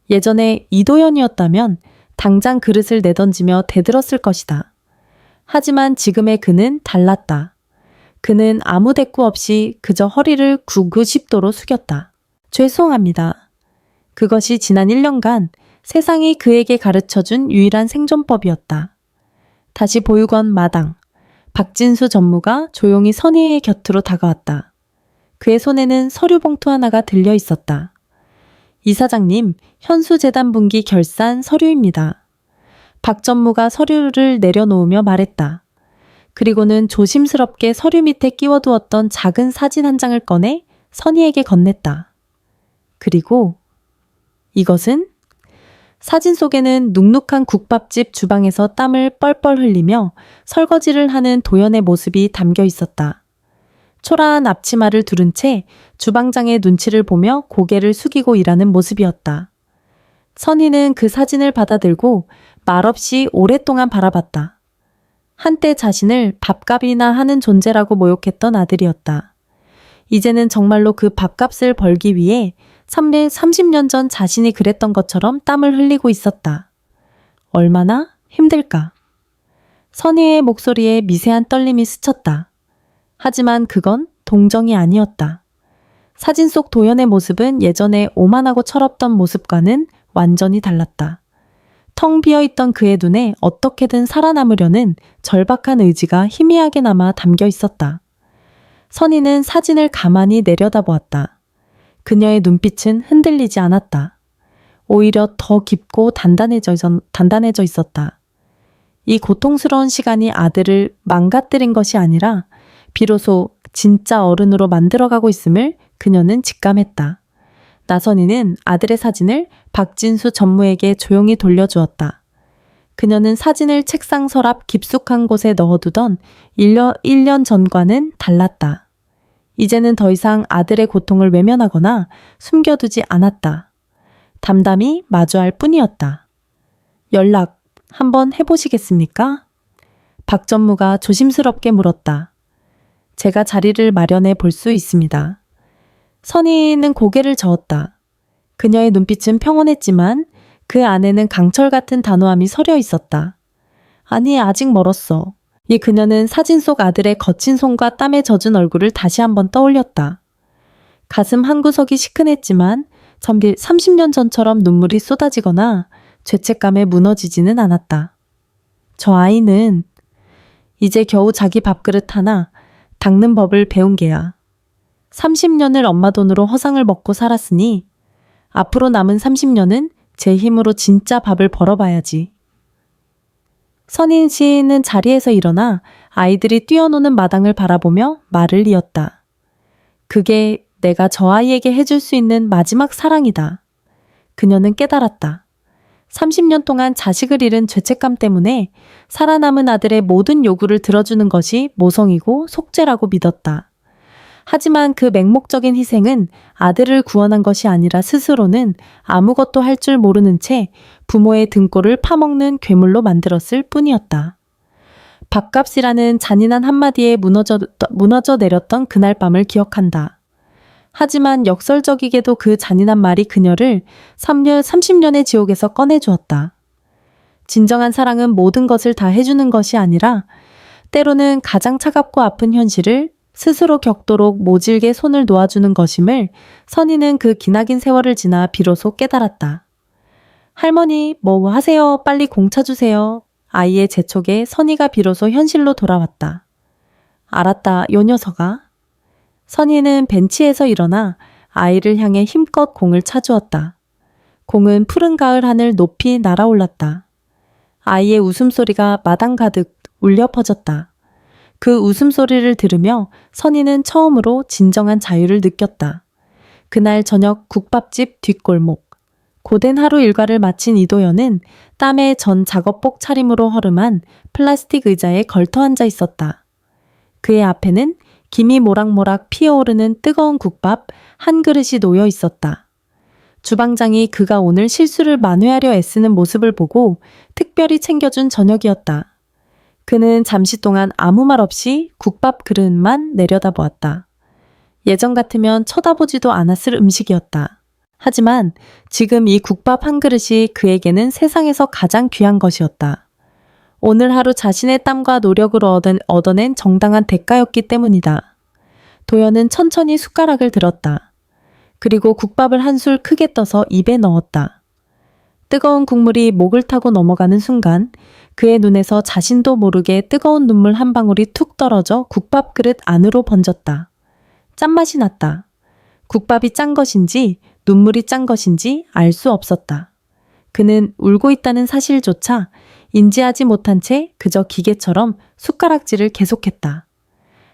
예전에 이도현이었다면 당장 그릇을 내던지며 대들었을 것이다. 하지만 지금의 그는 달랐다. 그는 아무 대꾸 없이 그저 허리를 90도로 숙였다. 죄송합니다. 그것이 지난 1년간 세상이 그에게 가르쳐준 유일한 생존법이었다. 다시 보육원 마당. 박진수 전무가 조용히 선희의 곁으로 다가왔다. 그의 손에는 서류 봉투 하나가 들려 있었다. 이사장님, 현수재단 분기 결산 서류입니다. 박 전무가 서류를 내려놓으며 말했다. 그리고는 조심스럽게 서류 밑에 끼워두었던 작은 사진 한 장을 꺼내 선희에게 건넸다. 그리고 이것은? 사진 속에는 눅눅한 국밥집 주방에서 땀을 뻘뻘 흘리며 설거지를 하는 도연의 모습이 담겨 있었다. 초라한 앞치마를 두른 채 주방장의 눈치를 보며 고개를 숙이고 일하는 모습이었다. 선희는 그 사진을 받아들고 말없이 오랫동안 바라봤다. 한때 자신을 밥값이나 하는 존재라고 모욕했던 아들이었다. 이제는 정말로 그 밥값을 벌기 위해 30년 전 자신이 그랬던 것처럼 땀을 흘리고 있었다. 얼마나 힘들까? 선희의 목소리에 미세한 떨림이 스쳤다. 하지만 그건 동정이 아니었다. 사진 속 도연의 모습은 예전에 오만하고 철없던 모습과는 완전히 달랐다. 텅 비어있던 그의 눈에 어떻게든 살아남으려는 절박한 의지가 희미하게 남아 담겨 있었다. 선희는 사진을 가만히 내려다보았다. 그녀의 눈빛은 흔들리지 않았다. 오히려 더 깊고 단단해져 있었다. 이 고통스러운 시간이 아들을 망가뜨린 것이 아니라 비로소 진짜 어른으로 만들어가고 있음을 그녀는 직감했다. 나선이는 아들의 사진을 박진수 전무에게 조용히 돌려주었다. 그녀는 사진을 책상 서랍 깊숙한 곳에 넣어두던 1년 전과는 달랐다. 이제는 더 이상 아들의 고통을 외면하거나 숨겨두지 않았다. 담담히 마주할 뿐이었다. 연락 한번 해보시겠습니까? 박 전무가 조심스럽게 물었다. 제가 자리를 마련해 볼 수 있습니다. 선희는 고개를 저었다. 그녀의 눈빛은 평온했지만 그 안에는 강철 같은 단호함이 서려 있었다. 아니, 아직 멀었어. 이 그녀는 사진 속 아들의 거친 손과 땀에 젖은 얼굴을 다시 한번 떠올렸다. 가슴 한구석이 시큰했지만 30년 전처럼 눈물이 쏟아지거나 죄책감에 무너지지는 않았다. 저 아이는 이제 겨우 자기 밥그릇 하나 닦는 법을 배운 게야. 30년을 엄마 돈으로 허상을 먹고 살았으니 앞으로 남은 30년은 제 힘으로 진짜 밥을 벌어봐야지. 선인 씨는 자리에서 일어나 아이들이 뛰어노는 마당을 바라보며 말을 이었다. 그게 내가 저 아이에게 해줄 수 있는 마지막 사랑이다. 그녀는 깨달았다. 30년 동안 자식을 잃은 죄책감 때문에 살아남은 아들의 모든 요구를 들어주는 것이 모성이고 속죄라고 믿었다. 하지만 그 맹목적인 희생은 아들을 구원한 것이 아니라 스스로는 아무것도 할 줄 모르는 채 부모의 등골을 파먹는 괴물로 만들었을 뿐이었다. 밥값이라는 잔인한 한마디에 무너져 내렸던 그날 밤을 기억한다. 하지만 역설적이게도 그 잔인한 말이 그녀를 30년의 지옥에서 꺼내주었다. 진정한 사랑은 모든 것을 다 해주는 것이 아니라 때로는 가장 차갑고 아픈 현실을 스스로 겪도록 모질게 손을 놓아주는 것임을 선희는 그 기나긴 세월을 지나 비로소 깨달았다. 할머니, 뭐 하세요? 빨리 공차 주세요. 아이의 재촉에 선희가 비로소 현실로 돌아왔다. 알았다, 요 녀석아. 선희는 벤치에서 일어나 아이를 향해 힘껏 공을 차주었다. 공은 푸른 가을 하늘 높이 날아올랐다. 아이의 웃음소리가 마당 가득 울려 퍼졌다. 그 웃음소리를 들으며 선희는 처음으로 진정한 자유를 느꼈다. 그날 저녁 국밥집 뒷골목. 고된 하루 일과를 마친 이도연은 땀에 전 작업복 차림으로 허름한 플라스틱 의자에 걸터 앉아 있었다. 그의 앞에는 김이 모락모락 피어오르는 뜨거운 국밥 한 그릇이 놓여 있었다. 주방장이 그가 오늘 실수를 만회하려 애쓰는 모습을 보고 특별히 챙겨준 저녁이었다. 그는 잠시 동안 아무 말 없이 국밥 그릇만 내려다보았다. 예전 같으면 쳐다보지도 않았을 음식이었다. 하지만 지금 이 국밥 한 그릇이 그에게는 세상에서 가장 귀한 것이었다. 오늘 하루 자신의 땀과 노력으로 얻어낸 정당한 대가였기 때문이다. 도연은 천천히 숟가락을 들었다. 그리고 국밥을 한술 크게 떠서 입에 넣었다. 뜨거운 국물이 목을 타고 넘어가는 순간 그의 눈에서 자신도 모르게 뜨거운 눈물 한 방울이 툭 떨어져 국밥 그릇 안으로 번졌다. 짠맛이 났다. 국밥이 짠 것인지 눈물이 짠 것인지 알 수 없었다. 그는 울고 있다는 사실조차 인지하지 못한 채 그저 기계처럼 숟가락질을 계속했다.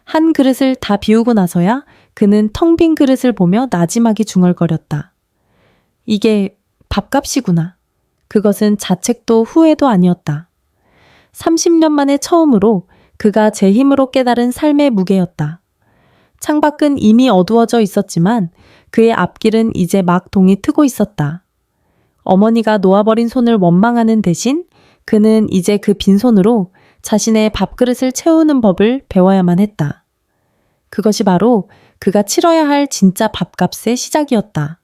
한 그릇을 다 비우고 나서야 그는 텅 빈 그릇을 보며 나지막이 중얼거렸다. 이게 밥값이구나. 그것은 자책도 후회도 아니었다. 30년 만에 처음으로 그가 제 힘으로 깨달은 삶의 무게였다. 창밖은 이미 어두워져 있었지만 그의 앞길은 이제 막 동이 트고 있었다. 어머니가 놓아버린 손을 원망하는 대신 그는 이제 그 빈손으로 자신의 밥그릇을 채우는 법을 배워야만 했다. 그것이 바로 그가 치러야 할 진짜 밥값의 시작이었다.